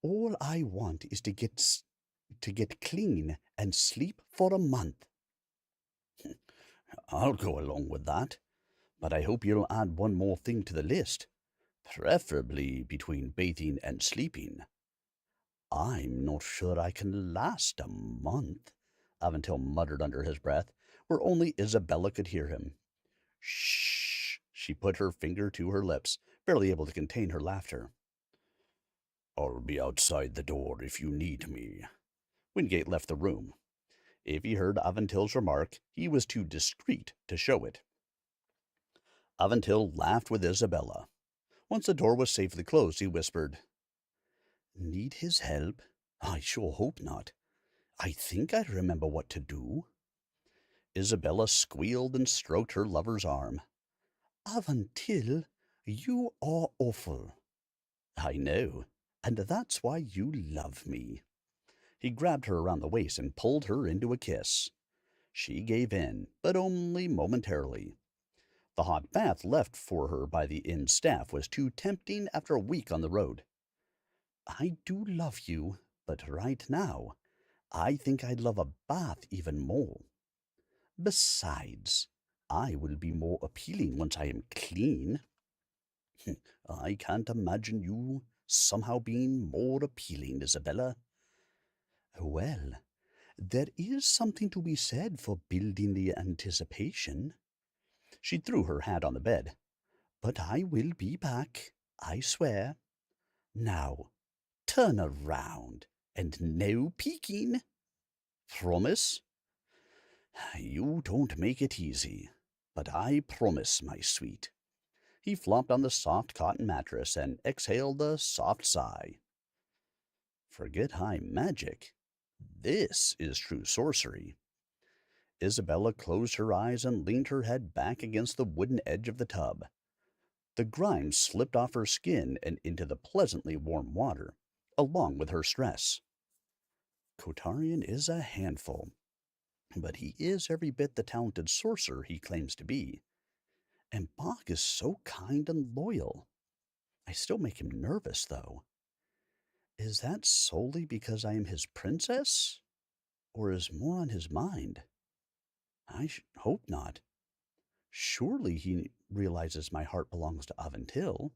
All I want is to get clean and sleep for a month. I'll go along with that, but I hope you'll add one more thing to the list, preferably between bathing and sleeping. I'm not sure I can last a month, Aventil muttered under his breath, where only Isabella could hear him. Shh! She put her finger to her lips, barely able to contain her laughter. I'll be outside the door if you need me. Wingate left the room. If he heard Aventil's remark, he was too discreet to show it. Aventil laughed with Isabella. Once the door was safely closed, he whispered, Need his help? I sure hope not. I think I remember what to do. Isabella squealed and stroked her lover's arm. Aventil, you are awful. I know, and that's why you love me. He grabbed her around the waist and pulled her into a kiss. She gave in, but only momentarily. The hot bath left for her by the inn staff was too tempting after a week on the road. I do love you, but right now, I think I'd love a bath even more. Besides, I will be more appealing once I am clean. I can't imagine you somehow being more appealing, Isabella. Well, there is something to be said for building the anticipation. She threw her hat on the bed. But I will be back, I swear. Now, turn around, and no peeking. Promise? You don't make it easy, but I promise, my sweet. He flopped on the soft cotton mattress and exhaled a soft sigh. Forget high magic. This is true sorcery. Isabella closed her eyes and leaned her head back against the wooden edge of the tub. The grime slipped off her skin and into the pleasantly warm water, along with her stress. Kotarian is a handful, but he is every bit the talented sorcerer he claims to be. And Bach is so kind and loyal. I still make him nervous, though. Is that solely because I am his princess? Or is more on his mind? I hope not. Surely he realizes my heart belongs to Aventil.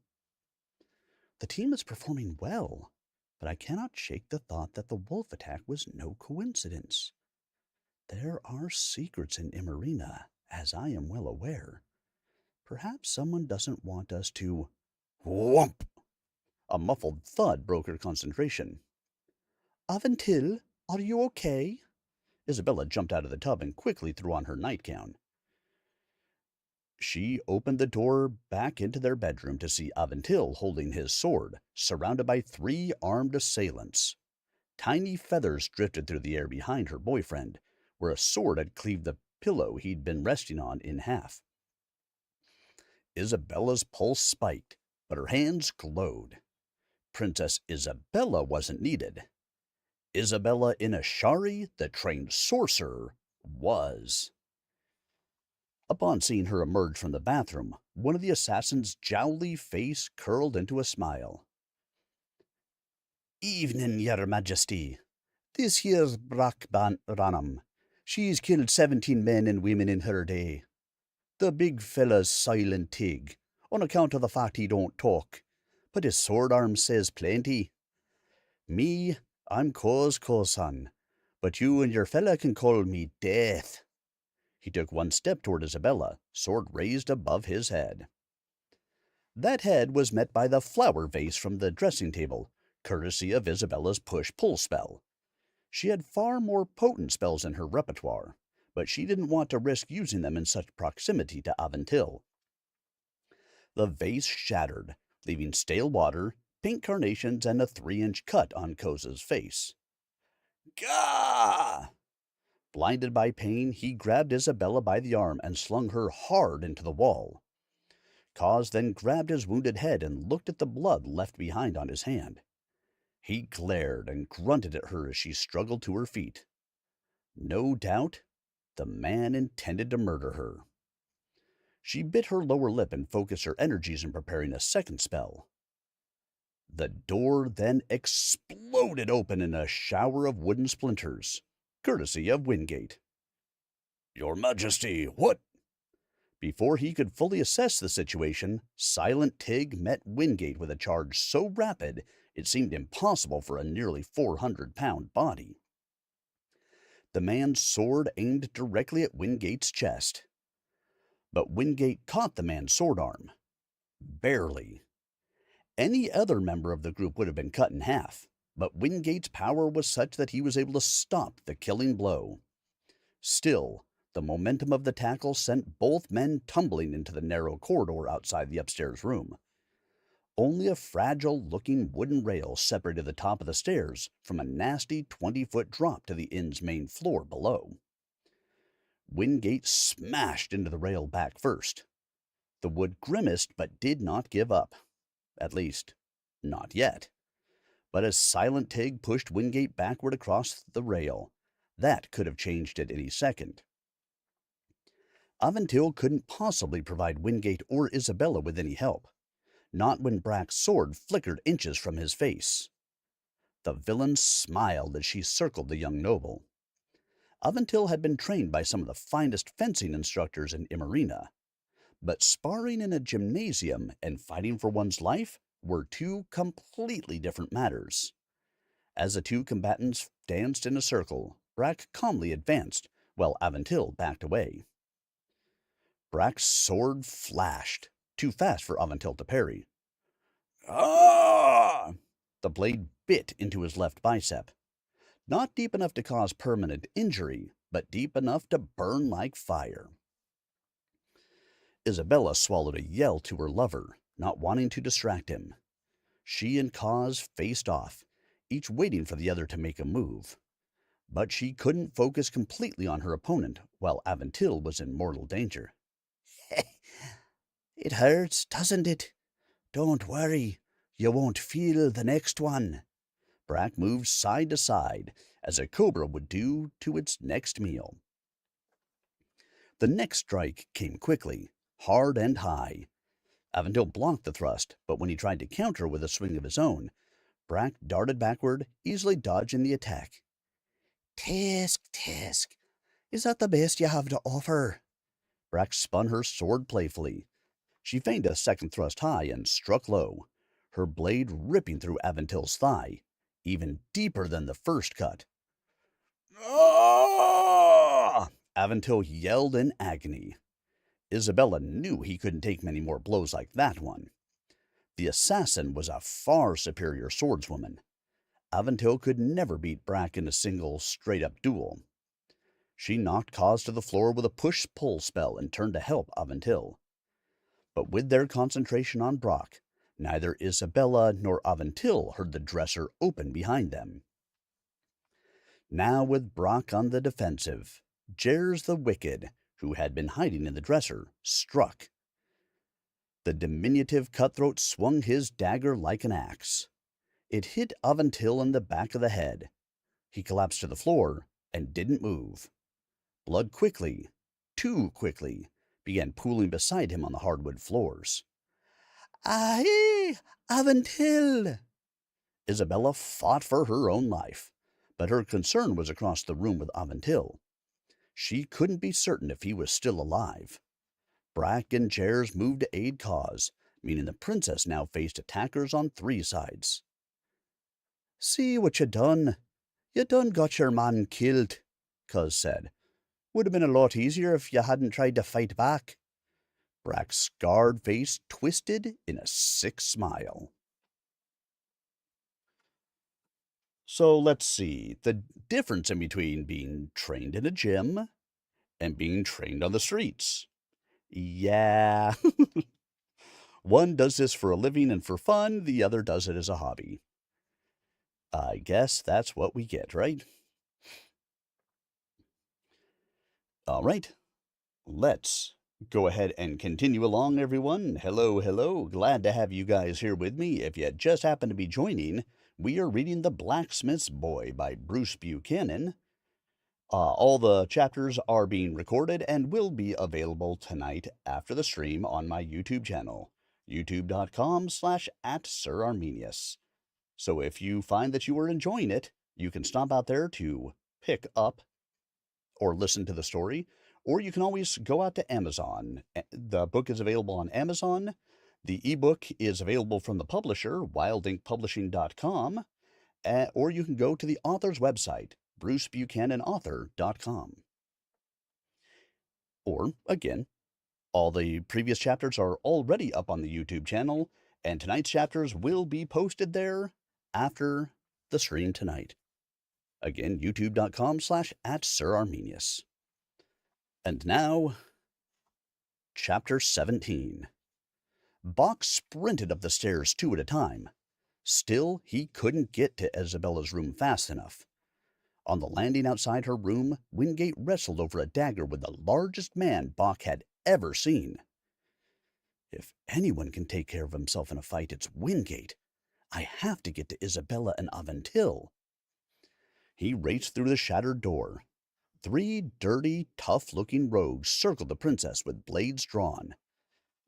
The team is performing well, but I cannot shake the thought that the wolf attack was no coincidence. There are secrets in Imarina, as I am well aware. Perhaps someone doesn't want us to... Whomp! A muffled thud broke her concentration. Aventil, are you okay? Isabella jumped out of the tub and quickly threw on her nightgown. She opened the door back into their bedroom to see Aventil holding his sword, surrounded by 3 armed assailants. Tiny feathers drifted through the air behind her boyfriend, where a sword had cleaved the pillow he'd been resting on in half. Isabella's pulse spiked, but her hands glowed. Princess Isabella wasn't needed. Isabella Inashari, the trained sorcerer, was. Upon seeing her emerge from the bathroom, one of the assassin's jowly face curled into a smile. Evening, your majesty. This here's Ranham. She's killed 17 men and women in her day. The big fella's silent tig, on account of the fact he don't talk, but his sword arm says plenty. Me, I'm Cosan, but you and your fella can call me Death. He took one step toward Isabella, sword raised above his head. That head was met by the flower vase from the dressing table, courtesy of Isabella's push-pull spell. She had far more potent spells in her repertoire, but she didn't want to risk using them in such proximity to Aventil. The vase shattered, leaving stale water, pink carnations, and a 3-inch cut on Koza's face. Gah! Blinded by pain, he grabbed Isabella by the arm and slung her hard into the wall. Kaz then grabbed his wounded head and looked at the blood left behind on his hand. He glared and grunted at her as she struggled to her feet. No doubt, the man intended to murder her. She bit her lower lip and focused her energies in preparing a second spell. The door then exploded open in a shower of wooden splinters, courtesy of Wingate. Your Majesty, what? Before he could fully assess the situation, Silent Tig met Wingate with a charge so rapid it seemed impossible for a nearly 400-pound body. The man's sword aimed directly at Wingate's chest. But Wingate caught the man's sword arm. Barely. Any other member of the group would have been cut in half, but Wingate's power was such that he was able to stop the killing blow. Still, the momentum of the tackle sent both men tumbling into the narrow corridor outside the upstairs room. Only a fragile-looking wooden rail separated the top of the stairs from a nasty 20-foot drop to the inn's main floor below. Wingate smashed into the rail back first. The wood grimaced but did not give up. At least, not yet. But as Silent Tig pushed Wingate backward across the rail, that could have changed at any second. Aventil couldn't possibly provide Wingate or Isabella with any help, not when Brack's sword flickered inches from his face. The villain smiled as she circled the young noble. Aventil had been trained by some of the finest fencing instructors in Imarina, but sparring in a gymnasium and fighting for one's life were two completely different matters. As the two combatants danced in a circle, Brack calmly advanced, while Aventil backed away. Brack's sword flashed, too fast for Aventil to parry. Ah! The blade bit into his left bicep. Not deep enough to cause permanent injury, but deep enough to burn like fire. Isabella swallowed a yell to her lover, not wanting to distract him. She and Kaz faced off, each waiting for the other to make a move. But she couldn't focus completely on her opponent while Aventil was in mortal danger. It hurts, doesn't it? Don't worry, you won't feel the next one. Brack moved side to side, as a cobra would do to its next meal. The next strike came quickly, hard and high. Aventil blocked the thrust, but when he tried to counter with a swing of his own, Brack darted backward, easily dodging the attack. Tisk, is that the best you have to offer? Brack spun her sword playfully. She feigned a second thrust high and struck low, her blade ripping through Aventil's thigh, even deeper than the first cut. Ah! Aventil yelled in agony. Isabella knew he couldn't take many more blows like that one. The assassin was a far superior swordswoman. Aventil could never beat Brack in a single, straight-up duel. She knocked Kaz to the floor with a push-pull spell and turned to help Aventil. But with their concentration on Brack, neither Isabella nor Aventil heard the dresser open behind them. Now with Brack on the defensive, Jers the Wicked, who had been hiding in the dresser, struck. The diminutive cutthroat swung his dagger like an axe. It hit Aventil in the back of the head. He collapsed to the floor and didn't move. Blood quickly, too quickly, began pooling beside him on the hardwood floors. Aye, Avontil! Isabella fought for her own life, but her concern was across the room with Avontil. She couldn't be certain if he was still alive. Brack and chairs moved to aid cause, meaning the princess now faced attackers on 3 sides. See what you done. You done got your man killed, Cuz said. Would have been a lot easier if you hadn't tried to fight back. Brack's scarred face twisted in a sick smile. So let's see. The difference in between being trained in a gym and being trained on the streets. Yeah. One does this for a living and for fun, the other does it as a hobby. I guess that's what we get, right? All right. Let's go ahead and continue along, everyone. Hello, hello. Glad to have you guys here with me. If you just happen to be joining, we are reading The Blacksmith's Boy by Bruce Buchanan. All the chapters are being recorded and will be available tonight after the stream on my YouTube channel, youtube.com/@SirArminius. So if you find that you are enjoying it, you can stop out there to pick up or listen to the story, or you can always go out to Amazon. The book is available on Amazon. The ebook is available from the publisher, wildinkpublishing.com, or you can go to the author's website, brucebuchananauthor.com. Or, again, all the previous chapters are already up on the YouTube channel, and tonight's chapters will be posted there after the stream tonight. Again, youtube.com/@SirArminius. And now, Chapter 17. Bach sprinted up the stairs 2 at a time. Still, he couldn't get to Isabella's room fast enough. On the landing outside her room, Wingate wrestled over a dagger with the largest man Bach had ever seen. If anyone can take care of himself in a fight, it's Wingate. I have to get to Isabella and Avontil. He raced through the shattered door. 3 dirty, tough-looking rogues circled the princess with blades drawn.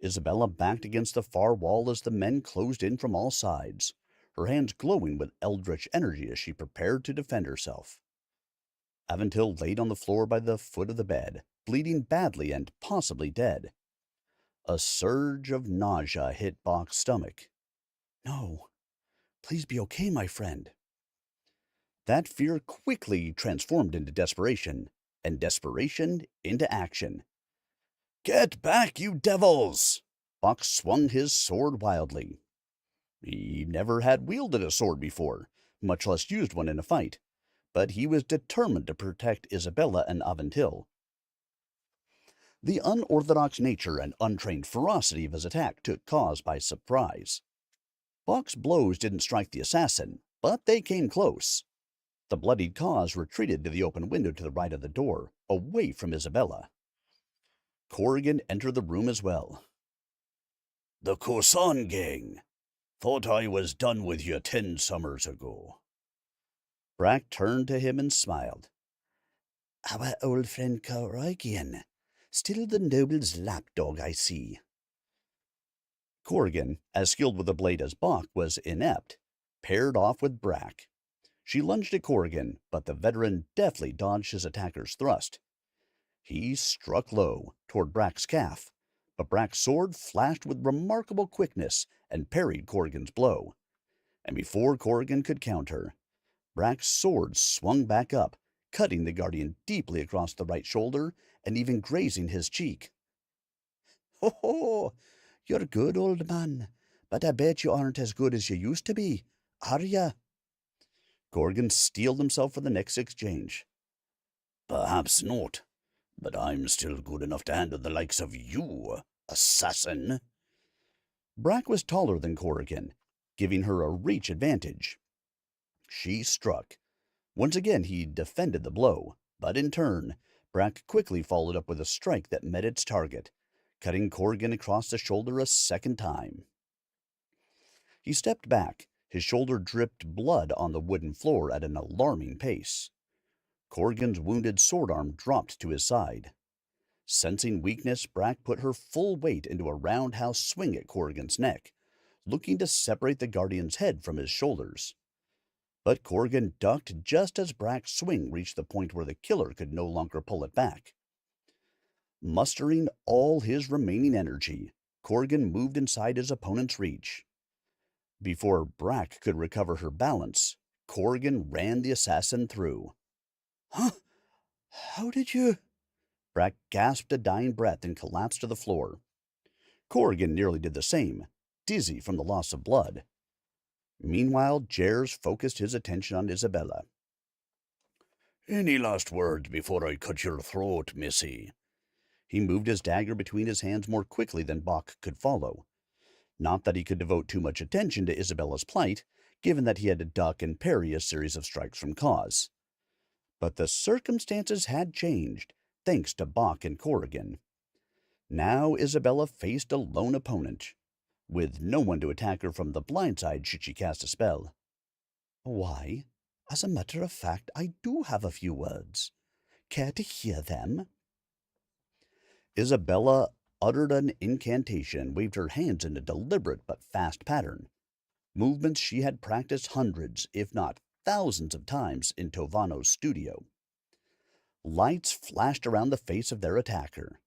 Isabella backed against the far wall as the men closed in from all sides, her hands glowing with eldritch energy as she prepared to defend herself. Avontil laid on the floor by the foot of the bed, bleeding badly and possibly dead. A surge of nausea hit Bach's stomach. No, please be okay, my friend. That fear quickly transformed into desperation, and desperation into action. "Get back, you devils!" Bach swung his sword wildly. He never had wielded a sword before, much less used one in a fight, but he was determined to protect Isabella and Avontil. The unorthodox nature and untrained ferocity of his attack took cause by surprise. Bach's blows didn't strike the assassin, but they came close. The bloodied cause retreated to the open window to the right of the door, away from Isabella. Corrigan entered the room as well. "The Cosan gang. Thought I was done with you 10 summers ago." Brack turned to him and smiled. Our old friend Corrigan. Still the noble's lapdog, I see. Corrigan, as skilled with the blade as Bach, was inept, paired off with Brack. She lunged at Corrigan, but the veteran deftly dodged his attacker's thrust. He struck low, toward Brack's calf, but Brack's sword flashed with remarkable quickness and parried Corrigan's blow. And before Corrigan could counter, Brack's sword swung back up, cutting the guardian deeply across the right shoulder and even grazing his cheek. Ho ho! You're good, old man, but I bet you aren't as good as you used to be, are ya? Corrigan steeled himself for the next exchange. "Perhaps not, but I'm still good enough to handle the likes of you, assassin." Brack was taller than Corrigan, giving her a reach advantage. She struck. Once again he defended the blow, but in turn, Brack quickly followed up with a strike that met its target, cutting Corrigan across the shoulder a second time. He stepped back, His shoulder dripped blood on the wooden floor at an alarming pace. Corrigan's wounded sword arm dropped to his side. Sensing weakness, Brack put her full weight into a roundhouse swing at Corrigan's neck, looking to separate the Guardian's head from his shoulders. But Corrigan ducked just as Brack's swing reached the point where the killer could no longer pull it back. Mustering all his remaining energy, Corrigan moved inside his opponent's reach. Before Brack could recover her balance, Corrigan ran the assassin through. Huh? How did you... Brack gasped a dying breath and collapsed to the floor. Corrigan nearly did the same, dizzy from the loss of blood. Meanwhile, Jers focused his attention on Isabella. Any last words before I cut your throat, missy? He moved his dagger between his hands more quickly than Bach could follow. Not that he could devote too much attention to Isabella's plight, given that he had to duck and parry a series of strikes from Cause. But the circumstances had changed, thanks to Bach and Corrigan. Now Isabella faced a lone opponent, with no one to attack her from the blind side should she cast a spell. Why, as a matter of fact, I do have a few words. Care to hear them? Isabella uttered an incantation and waved her hands in a deliberate but fast pattern, movements she had practiced hundreds, if not thousands of times in Tovano's studio. Lights flashed around the face of their attacker.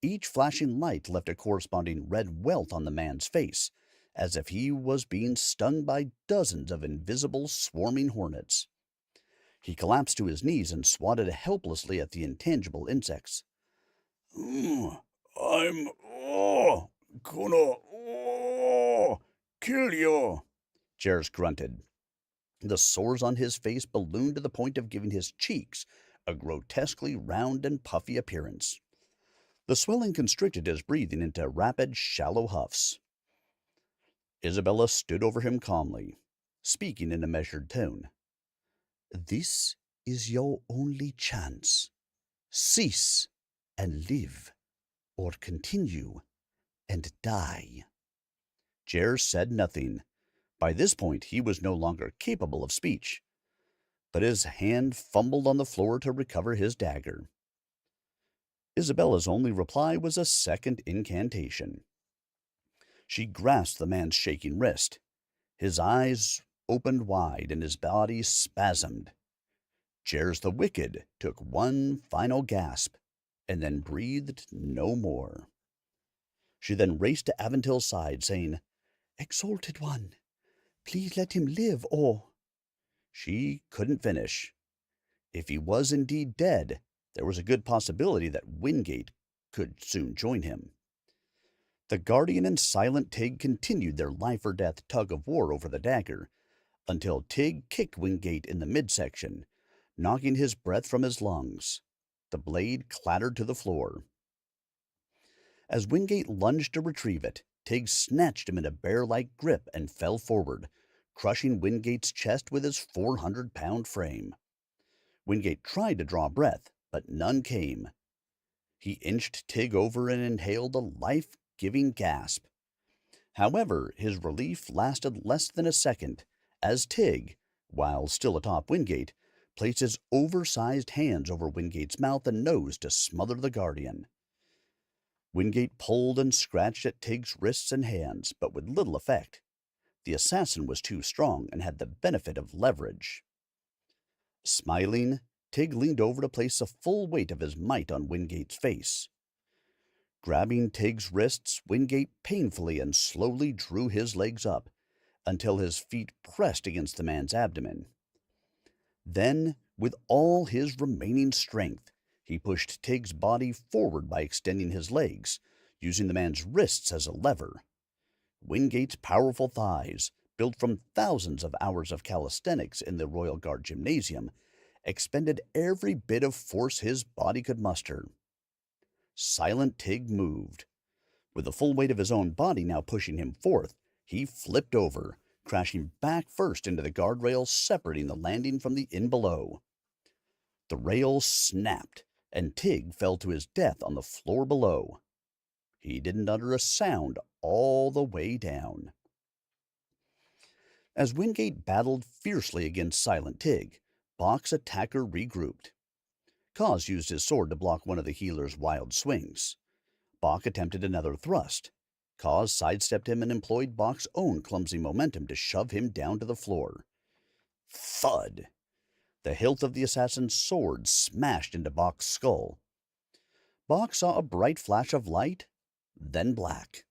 Each flashing light left a corresponding red welt on the man's face, as if he was being stung by dozens of invisible swarming hornets. He collapsed to his knees and swatted helplessly at the intangible insects. I'm gonna kill you, Jers grunted. The sores on his face ballooned to the point of giving his cheeks a grotesquely round and puffy appearance. The swelling constricted his breathing into rapid, shallow huffs. Isabella stood over him calmly, speaking in a measured tone. This is your only chance. Cease and live, or continue and die. Jers said nothing. By this point, he was no longer capable of speech, but his hand fumbled on the floor to recover his dagger. Isabella's only reply was a second incantation. She grasped the man's shaking wrist. His eyes opened wide and his body spasmed. Jers the Wicked took one final gasp and then breathed no more. She then raced to Aventil's side, saying, Exalted One, please let him live, or... She couldn't finish. If he was indeed dead, there was a good possibility that Wingate could soon join him. The Guardian and Silent Tig continued their life-or-death tug-of-war over the dagger, until Tig kicked Wingate in the midsection, knocking his breath from his lungs. The blade clattered to the floor. As Wingate lunged to retrieve it, Tig snatched him in a bear-like grip and fell forward, crushing Wingate's chest with his 400-pound frame. Wingate tried to draw breath, but none came. He inched Tig over and inhaled a life-giving gasp. However, his relief lasted less than a second, as Tig, while still atop Wingate, placed his oversized hands over Wingate's mouth and nose to smother the Guardian. Wingate pulled and scratched at Tig's wrists and hands, but with little effect. The assassin was too strong and had the benefit of leverage. Smiling, Tig leaned over to place the full weight of his might on Wingate's face. Grabbing Tig's wrists, Wingate painfully and slowly drew his legs up until his feet pressed against the man's abdomen. Then, with all his remaining strength, he pushed Tig's body forward by extending his legs, using the man's wrists as a lever. Wingate's powerful thighs, built from thousands of hours of calisthenics in the Royal Guard Gymnasium, expended every bit of force his body could muster. Silent Tig moved. With the full weight of his own body now pushing him forth, he flipped over, crashing back first into the guardrail separating the landing from the inn below. The rail snapped, and Tig fell to his death on the floor below. He didn't utter a sound all the way down. As Wingate battled fiercely against Silent Tig, Bach's attacker regrouped. Cause used his sword to block one of the healer's wild swings. Bach attempted another thrust. Cause sidestepped him and employed Bach's own clumsy momentum to shove him down to the floor. Thud! The hilt of the assassin's sword smashed into Bach's skull. Bach saw a bright flash of light, then black.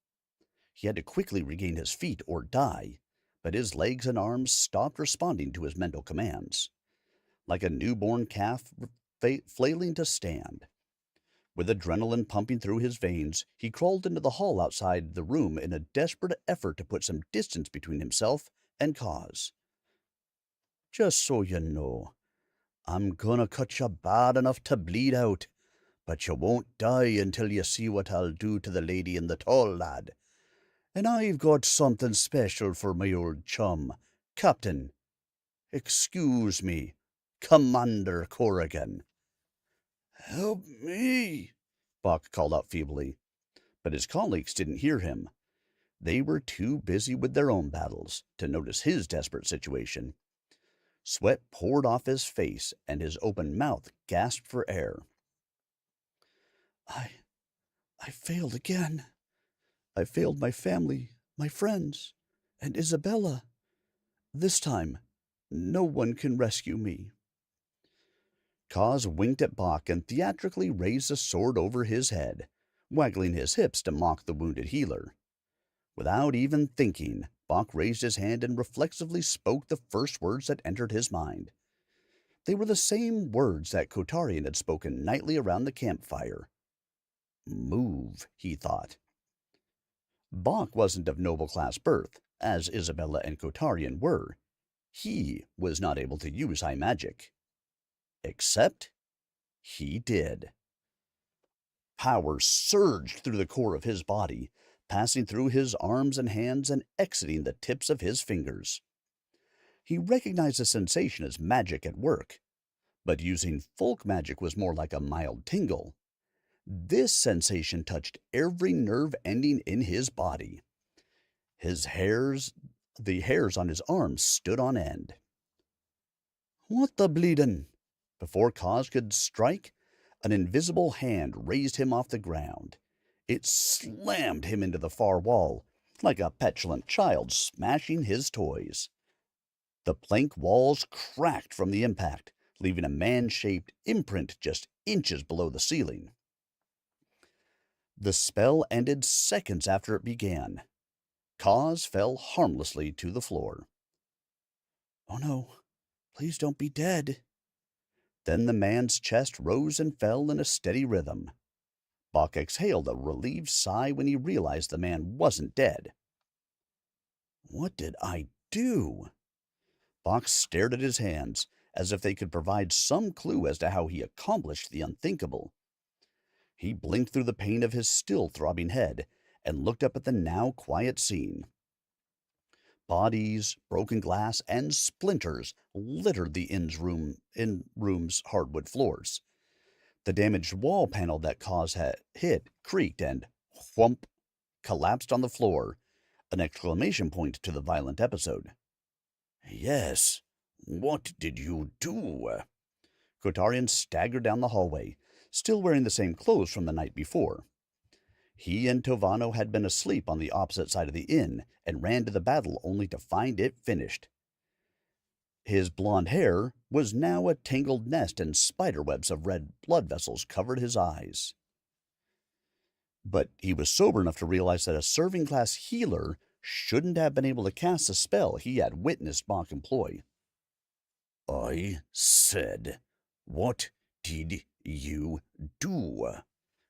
He had to quickly regain his feet or die, but his legs and arms stopped responding to his mental commands. Like a newborn calf flailing to stand. With adrenaline pumping through his veins, he crawled into the hall outside the room in a desperate effort to put some distance between himself and Cause. Just so you know, I'm gonna cut you bad enough to bleed out, but you won't die until you see what I'll do to the lady in the tall, lad. And I've got something special for my old chum, Captain. Excuse me, Commander Corrigan. Help me, Bach called out feebly, but his colleagues didn't hear him. They were too busy with their own battles to notice his desperate situation. Sweat poured off his face, and his open mouth gasped for air. I failed again. I failed my family, my friends, and Isabella. This time, no one can rescue me. Cause winked at Bach and theatrically raised the sword over his head, waggling his hips to mock the wounded healer. Without even thinking, Bach raised his hand and reflexively spoke the first words that entered his mind. They were the same words that Kotarian had spoken nightly around the campfire. Move, he thought. Bach wasn't of noble class birth, as Isabella and Kotarian were. He was not able to use high magic. Except he did. Power surged through the core of his body, passing through his arms and hands and exiting the tips of his fingers. He recognized the sensation as magic at work, but using folk magic was more like a mild tingle. This sensation touched every nerve ending in his body. The hairs on his arms stood on end. What the bleedin'? Before Cause could strike, an invisible hand raised him off the ground. It slammed him into the far wall, like a petulant child smashing his toys. The plank walls cracked from the impact, leaving a man-shaped imprint just inches below the ceiling. The spell ended seconds after it began. Cause fell harmlessly to the floor. Oh no, please don't be dead. Then the man's chest rose and fell in a steady rhythm. Bach exhaled a relieved sigh when he realized the man wasn't dead. What did I do? Bach stared at his hands, as if they could provide some clue as to how he accomplished the unthinkable. He blinked through the pain of his still throbbing head and looked up at the now quiet scene. Bodies, broken glass, and splinters littered the room's hardwood floors. The damaged wall panel that Cause had hit creaked and, whump, collapsed on the floor, an exclamation point to the violent episode. Yes, what did you do? Kotarian staggered down the hallway, still wearing the same clothes from the night before. He and Tovano had been asleep on the opposite side of the inn and ran to the battle only to find it finished. His blond hair was now a tangled nest, and spiderwebs of red blood vessels covered his eyes. But he was sober enough to realize that a serving-class healer shouldn't have been able to cast the spell he had witnessed Bach employ. I said, what did you do?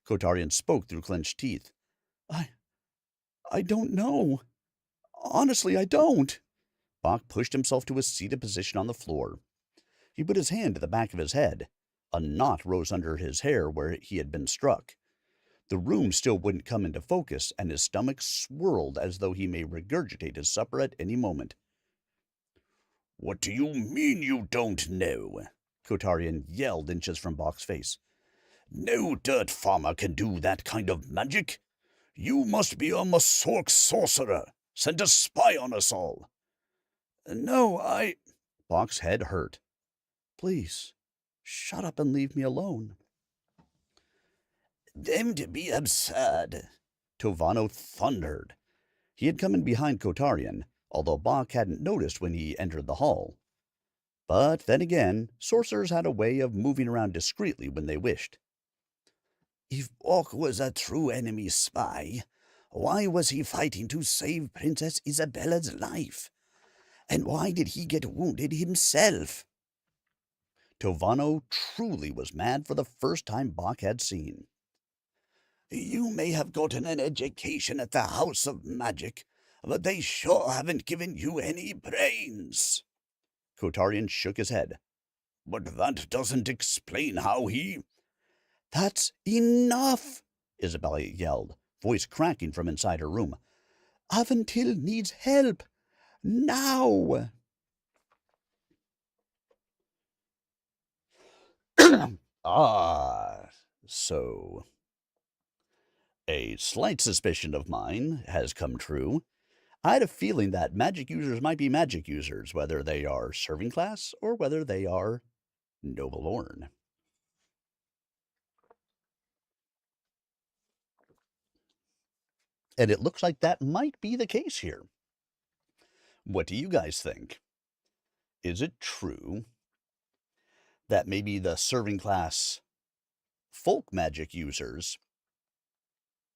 Kotarian spoke through clenched teeth. I don't know. Honestly, I don't. Bach pushed himself to a seated position on the floor. He put his hand to the back of his head. A knot rose under his hair where he had been struck. The room still wouldn't come into focus, and his stomach swirled as though he may regurgitate his supper at any moment. What do you mean you don't know? Kotarian yelled inches from Bach's face. No dirt farmer can do that kind of magic. You must be a Masork sorcerer, sent to spy on us all. No, Bach's head hurt. Please, shut up and leave me alone. Them to be absurd. Tovano thundered. He had come in behind Kotarian, although Bach hadn't noticed when he entered the hall. But then again, sorcerers had a way of moving around discreetly when they wished. If Bach was a true enemy spy, why was he fighting to save Princess Isabella's life? And why did he get wounded himself? Tovano truly was mad for the first time Bach had seen. You may have gotten an education at the House of Magic, but they sure haven't given you any brains. Kotarian shook his head. But that doesn't explain how he... That's enough, Isabella yelled, voice cracking from inside her room. Aventil needs help. Now! So... A slight suspicion of mine has come true. I had a feeling that magic users might be magic users, whether they are serving class or whether they are noble-born. And it looks like that might be the case here. What do you guys think? Is it true that maybe the serving class folk magic users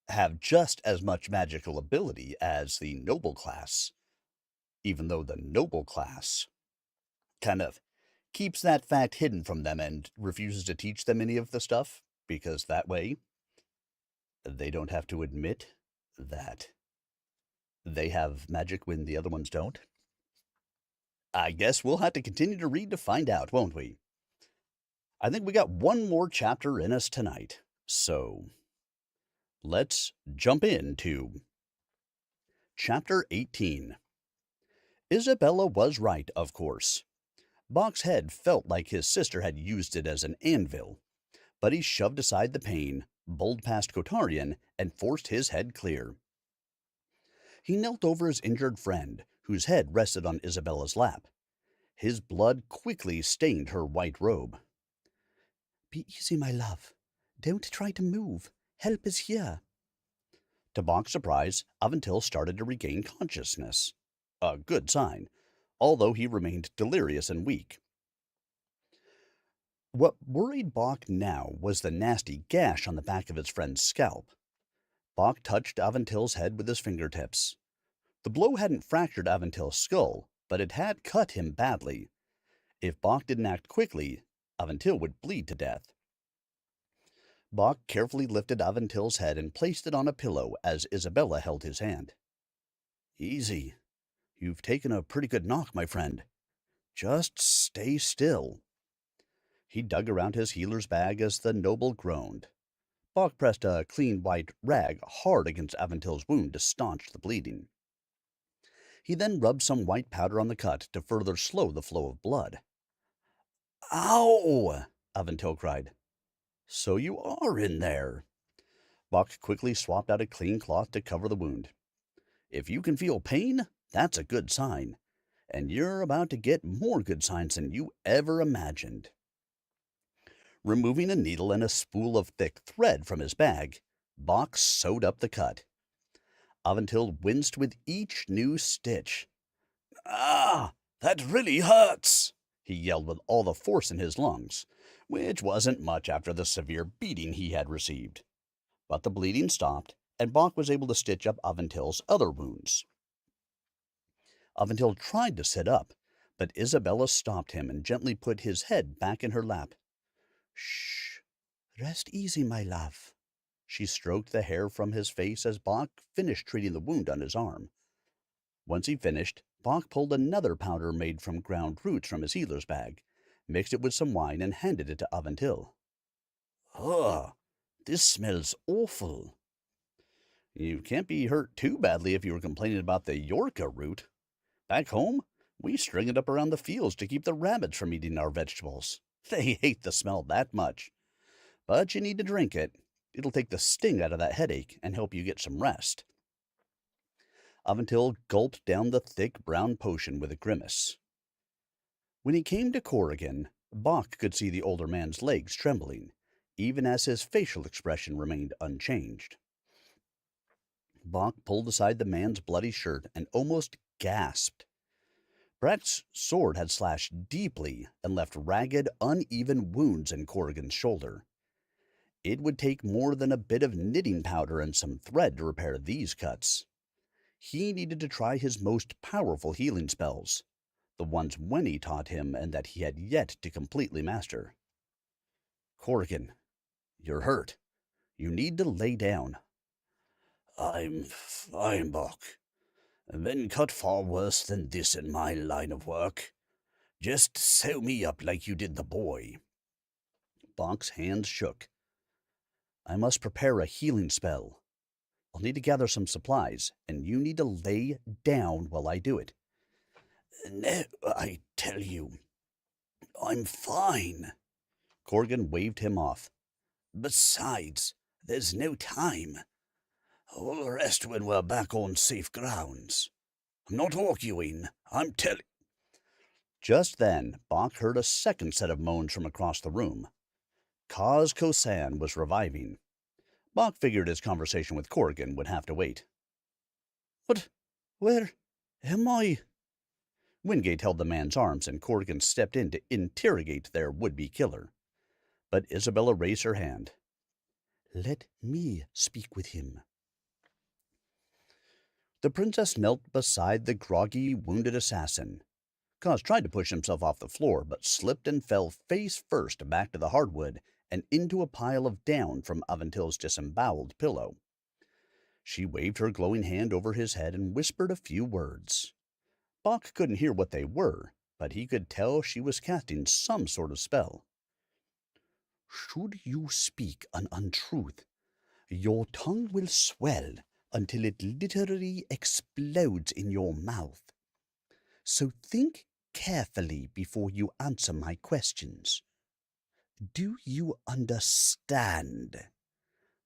have just as much magical ability as the noble class, even though the noble class kind of keeps that fact hidden from them and refuses to teach them any of the stuff, because that way they don't have to admit that they have magic when the other ones don't? I guess we'll have to continue to read to find out, won't we? I think we got one more chapter in us tonight, so let's jump into Chapter 18. Isabella was right, of course. Bach's head felt like his sister had used it as an anvil, but he shoved aside the pain, bowled past Kotarian, and forced his head clear. He knelt over his injured friend, whose head rested on Isabella's lap. His blood quickly stained her white robe. Be easy, my love. Don't try to move. Help is here. To Bach's surprise, Aventil started to regain consciousness. A good sign, although he remained delirious and weak. What worried Bach now was the nasty gash on the back of his friend's scalp. Bach touched Aventil's head with his fingertips. The blow hadn't fractured Aventil's skull, but it had cut him badly. If Bach didn't act quickly, Aventil would bleed to death. Bach carefully lifted Aventil's head and placed it on a pillow as Isabella held his hand. Easy. You've taken a pretty good knock, my friend. Just stay still. He dug around his healer's bag as the noble groaned. Bach pressed a clean white rag hard against Aventil's wound to staunch the bleeding. He then rubbed some white powder on the cut to further slow the flow of blood. Ow! Aventil cried. So you are in there. Bach quickly swapped out a clean cloth to cover the wound. If you can feel pain, that's a good sign. And you're about to get more good signs than you ever imagined. Removing a needle and a spool of thick thread from his bag, Bach sewed up the cut. Aventil winced with each new stitch. Ah, that really hurts, he yelled with all the force in his lungs, which wasn't much after the severe beating he had received. But the bleeding stopped, and Bach was able to stitch up Aventil's other wounds. Aventil tried to sit up, but Isabella stopped him and gently put his head back in her lap. Shh. Rest easy, my love. She stroked the hair from his face as Bach finished treating the wound on his arm. Once he finished, Bach pulled another powder made from ground roots from his healer's bag, mixed it with some wine, and handed it to Aventil. Ugh, this smells awful. You can't be hurt too badly if you were complaining about the Yorka root. Back home, we string it up around the fields to keep the rabbits from eating our vegetables. They hate the smell that much. But you need to drink it. It'll take the sting out of that headache and help you get some rest. Aventil gulped down the thick brown potion with a grimace. When he came to Corrigan, Bach could see the older man's legs trembling, even as his facial expression remained unchanged. Bach pulled aside the man's bloody shirt and almost gasped. Brett's sword had slashed deeply and left ragged, uneven wounds in Corrigan's shoulder. It would take more than a bit of knitting powder and some thread to repair these cuts. He needed to try his most powerful healing spells, the ones Winnie taught him and that he had yet to completely master. Corrigan, you're hurt. You need to lay down. I'm fine, Buck. I've been cut far worse than this in my line of work. Just sew me up like you did the boy. Bach's hands shook. I must prepare a healing spell. I'll need to gather some supplies, and you need to lay down while I do it. No, I tell you, I'm fine. Corrigan waved him off. Besides, there's no time. We'll rest when we're back on safe grounds. I'm not arguing. I'm telling... Just then, Bach heard a second set of moans from across the room. Kaz Kosan was reviving. Bach figured his conversation with Corrigan would have to wait. What? Where am I? Wingate held the man's arms, and Corrigan stepped in to interrogate their would-be killer. But Isabella raised her hand. Let me speak with him. The princess knelt beside the groggy, wounded assassin. Kaz tried to push himself off the floor, but slipped and fell face first back to the hardwood and into a pile of down from Aventil's disemboweled pillow. She waved her glowing hand over his head and whispered a few words. Bach couldn't hear what they were, but he could tell she was casting some sort of spell. Should you speak an untruth, your tongue will swell until it literally explodes in your mouth. So think carefully before you answer my questions. Do you understand?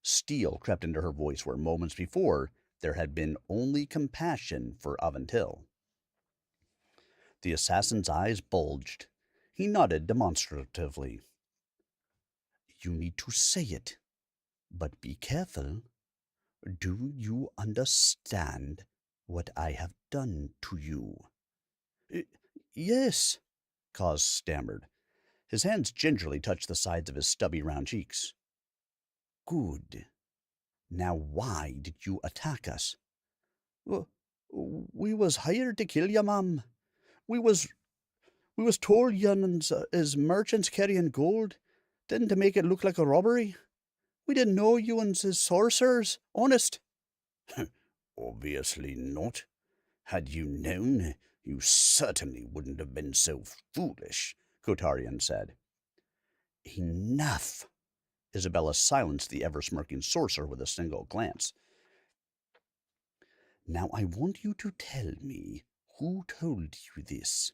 Steel crept into her voice where moments before there had been only compassion for Aventil. The assassin's eyes bulged. He nodded demonstratively. You need to say it, but be careful. Do you understand what I have done to you? Yes, Kaz stammered. His hands gingerly touched the sides of his stubby round cheeks. Good. Now why did you attack us? We was hired to kill ya, ma'am. We was told yuns is merchants carrying gold, then to make it look like a robbery. We didn't know yuns is sorcerers, honest. Obviously not. Had you known, you certainly wouldn't have been so foolish, Kotarian said. Enough! Isabella silenced the ever-smirking sorcerer with a single glance. Now I want you to tell me who told you this,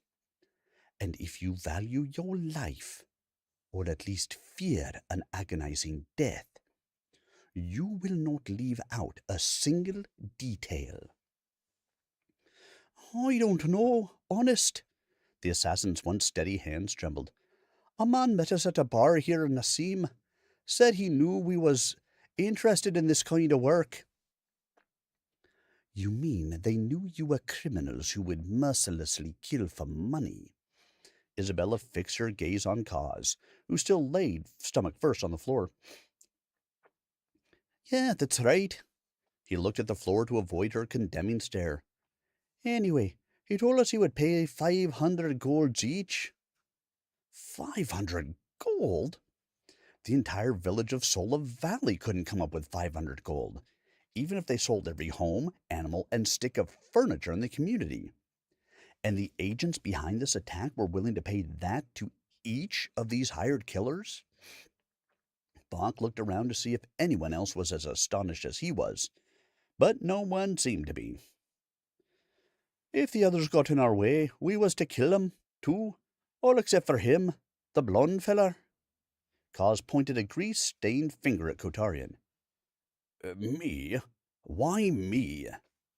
and if you value your life, or at least fear an agonizing death, you will not leave out a single detail. I don't know, honest. The assassin's once steady hands trembled. A man met us at a bar here in Nassim. Said he knew we was interested in this kind of work. You mean they knew you were criminals who would mercilessly kill for money? Isabella fixed her gaze on Kaz, who still laid stomach first on the floor. Yeah, that's right. He looked at the floor to avoid her condemning stare. Anyway, he told us he would pay 500 golds each. 500 gold? The entire village of Sola Valley couldn't come up with 500 gold, even if they sold every home, animal, and stick of furniture in the community. And the agents behind this attack were willing to pay that to each of these hired killers? Bach looked around to see if anyone else was as astonished as he was, but no one seemed to be. If the others got in our way, we was to kill 'em, too, all except for him, the blonde feller. Kaz pointed a grease-stained finger at Kotarian. Me? Why me?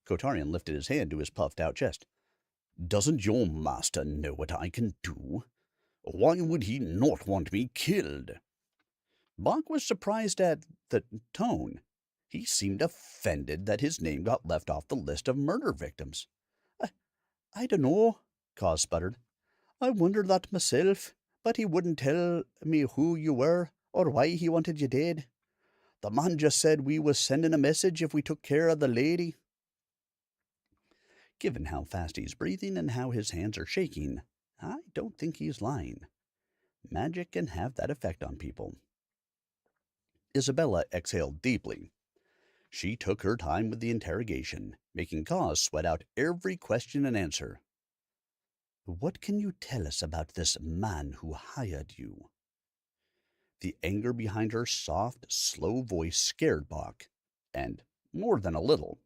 Kotarian lifted his hand to his puffed-out chest. "Doesn't your master know what I can do? Why would he not want me killed?" Bach was surprised at the tone. He seemed offended that his name got left off the list of murder victims. I don't know, Cos sputtered. "I wondered that myself, but he wouldn't tell me who you were or why he wanted you dead. The man just said we was sending a message if we took care of the lady." Given how fast he's breathing and how his hands are shaking, I don't think he's lying. Magic can have that effect on people. Isabella exhaled deeply. She took her time with the interrogation, making Cos sweat out every question and answer. "What can you tell us about this man who hired you?" The anger behind her soft, slow voice scared Bach, and more than a little.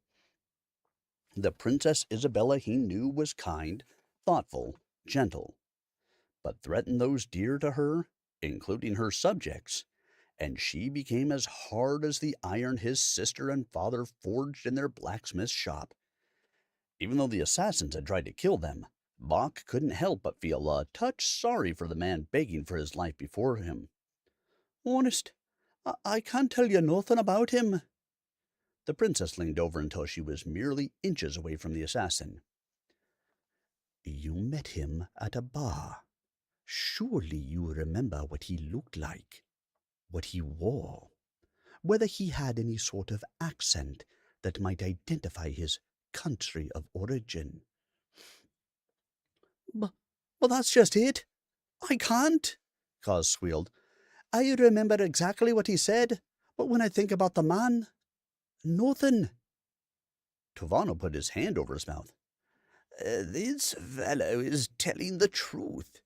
The Princess Isabella he knew was kind, thoughtful, gentle, but threatened those dear to her, including her subjects, and she became as hard as the iron his sister and father forged in their blacksmith's shop. Even though the assassins had tried to kill them, Bach couldn't help but feel a touch sorry for the man begging for his life before him. "Honest, I can't tell you nothing about him." The princess leaned over until she was merely inches away from the assassin. "You met him at a bar. Surely you remember what he looked like, what he wore, whether he had any sort of accent that might identify his country of origin." But that's just it. I can't," Cos squealed. "I remember exactly what he said, but when I think about the man, nothing." Tovano put his hand over his mouth. This fellow is telling the truth.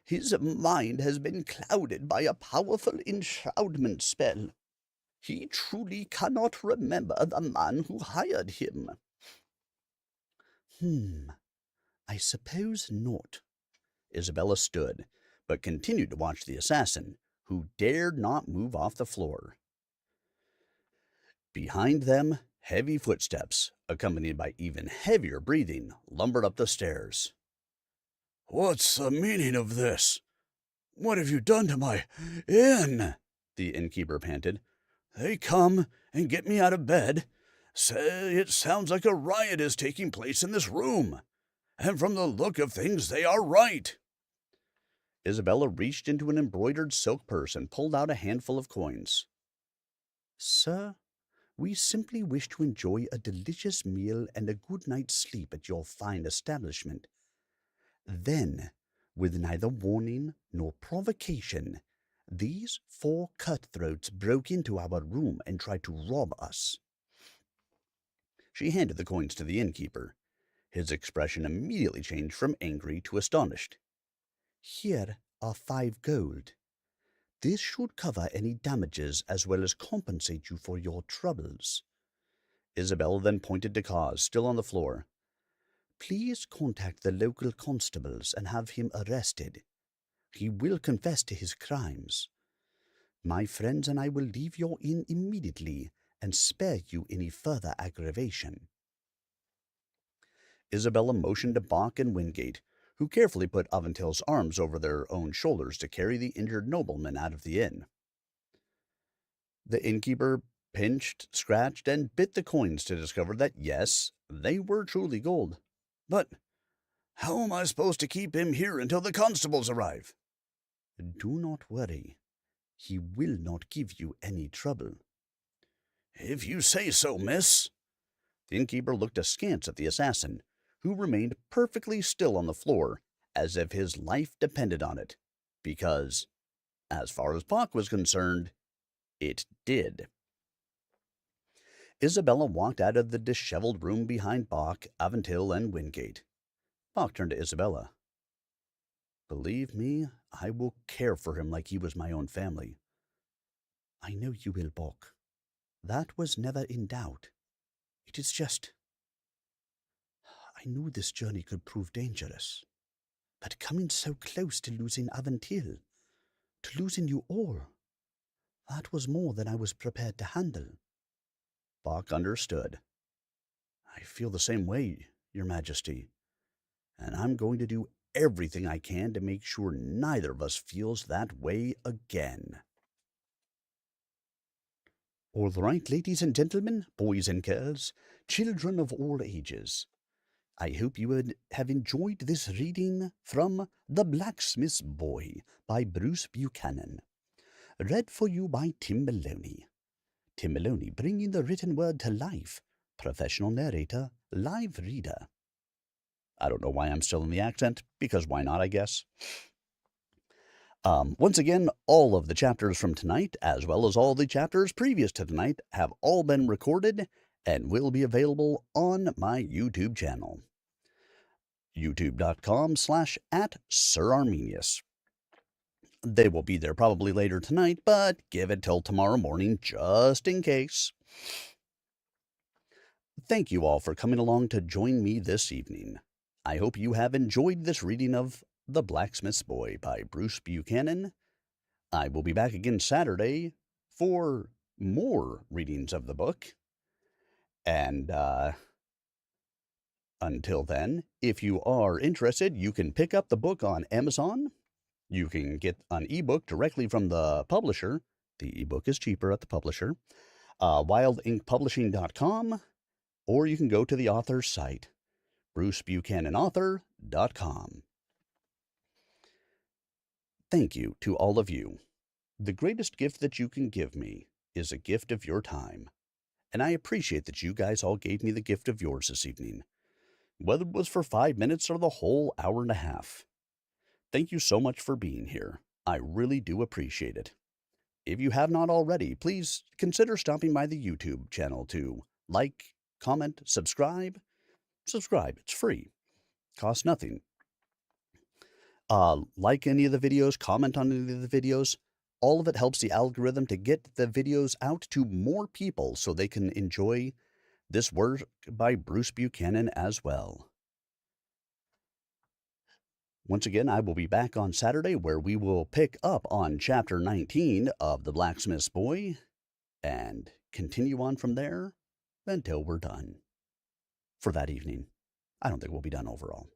His mind has been clouded by a powerful enshroudment spell. He truly cannot remember the man who hired him." I suppose not. Isabella stood, but continued to watch the assassin, who dared not move off the floor. Behind them, heavy footsteps, accompanied by even heavier breathing, lumbered up the stairs. "What's the meaning of this? What have you done to my inn?" the innkeeper panted. "They come and get me out of bed. Say, it sounds like a riot is taking place in this room. And from the look of things, they are right." Isabella reached into an embroidered silk purse and pulled out a handful of coins. "Sir, we simply wish to enjoy a delicious meal and a good night's sleep at your fine establishment. Then, with neither warning nor provocation, these 4 cutthroats broke into our room and tried to rob us." She handed the coins to the innkeeper. His expression immediately changed from angry to astonished. "Here are 5 gold. This should cover any damages as well as compensate you for your troubles." Isabella then pointed to Cos, still on the floor. "Please contact the local constables and have him arrested. He will confess to his crimes. My friends and I will leave your inn immediately and spare you any further aggravation." Isabella motioned to Bach and Wingate, who carefully put Aventil's arms over their own shoulders to carry the injured nobleman out of the inn. The innkeeper pinched, scratched, and bit the coins to discover that, yes, they were truly gold. "But how am I supposed to keep him here until the constables arrive?" "Do not worry. He will not give you any trouble." "If you say so, miss." The innkeeper looked askance at the assassin, who remained perfectly still on the floor, as if his life depended on it, because, as far as Bach was concerned, it did. Isabella walked out of the disheveled room behind Bach, Aventil, and Wingate. Bach turned to Isabella. "Believe me, I will care for him like he was my own family." "I know you will, Bach. That was never in doubt. It is just... I knew this journey could prove dangerous. But coming so close to losing Aventil, to losing you all, that was more than I was prepared to handle." Bach understood. I feel the same way, Your Majesty, and I'm going to do everything I can to make sure neither of us feels that way again. All right, ladies and gentlemen, boys and girls, children of all ages, I hope you would have enjoyed this reading from The Blacksmith's Boy by Bruce Buchanan, read for you by Tim Maloney. Tim Maloney bringing the written word to life, professional narrator, live reader. I don't know why I'm still in the accent, because why not, I guess. Once again, all of the chapters from tonight, as well as all the chapters previous to tonight, have all been recorded and will be available on my YouTube channel. youtube.com/@SirArminius. They will be there probably later tonight, but give it till tomorrow morning just in case. Thank you all for coming along to join me this evening. I hope you have enjoyed this reading of The Blacksmith's Boy by Bruce Buchanan. I will be back again Saturday for more readings of the book. And until then, if you are interested, you can pick up the book on Amazon. You can get an ebook directly from the publisher. The ebook is cheaper at the publisher. wildinkpublishing.com, or you can go to the author's site, brucebuchananauthor.com. Thank you to all of you. The greatest gift that you can give me is a gift of your time, and I appreciate that you guys all gave me the gift of yours this evening, whether it was for 5 minutes or the whole hour and a half. Thank you so much for being here. I really do appreciate it. If you have not already, please consider stopping by the YouTube channel to like, comment, subscribe. Subscribe, it's free. Costs nothing. Like any of the videos, comment on any of the videos. All of it helps the algorithm to get the videos out to more people so they can enjoy this work by Bruce Buchanan as well. Once again, I will be back on Saturday where we will pick up on Chapter 19 of The Blacksmith's Boy and continue on from there until we're done for that evening. I don't think we'll be done overall.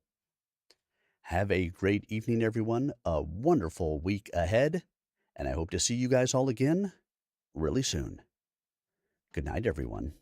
Have a great evening, everyone. A wonderful week ahead, and I hope to see you guys all again really soon. Good night, everyone.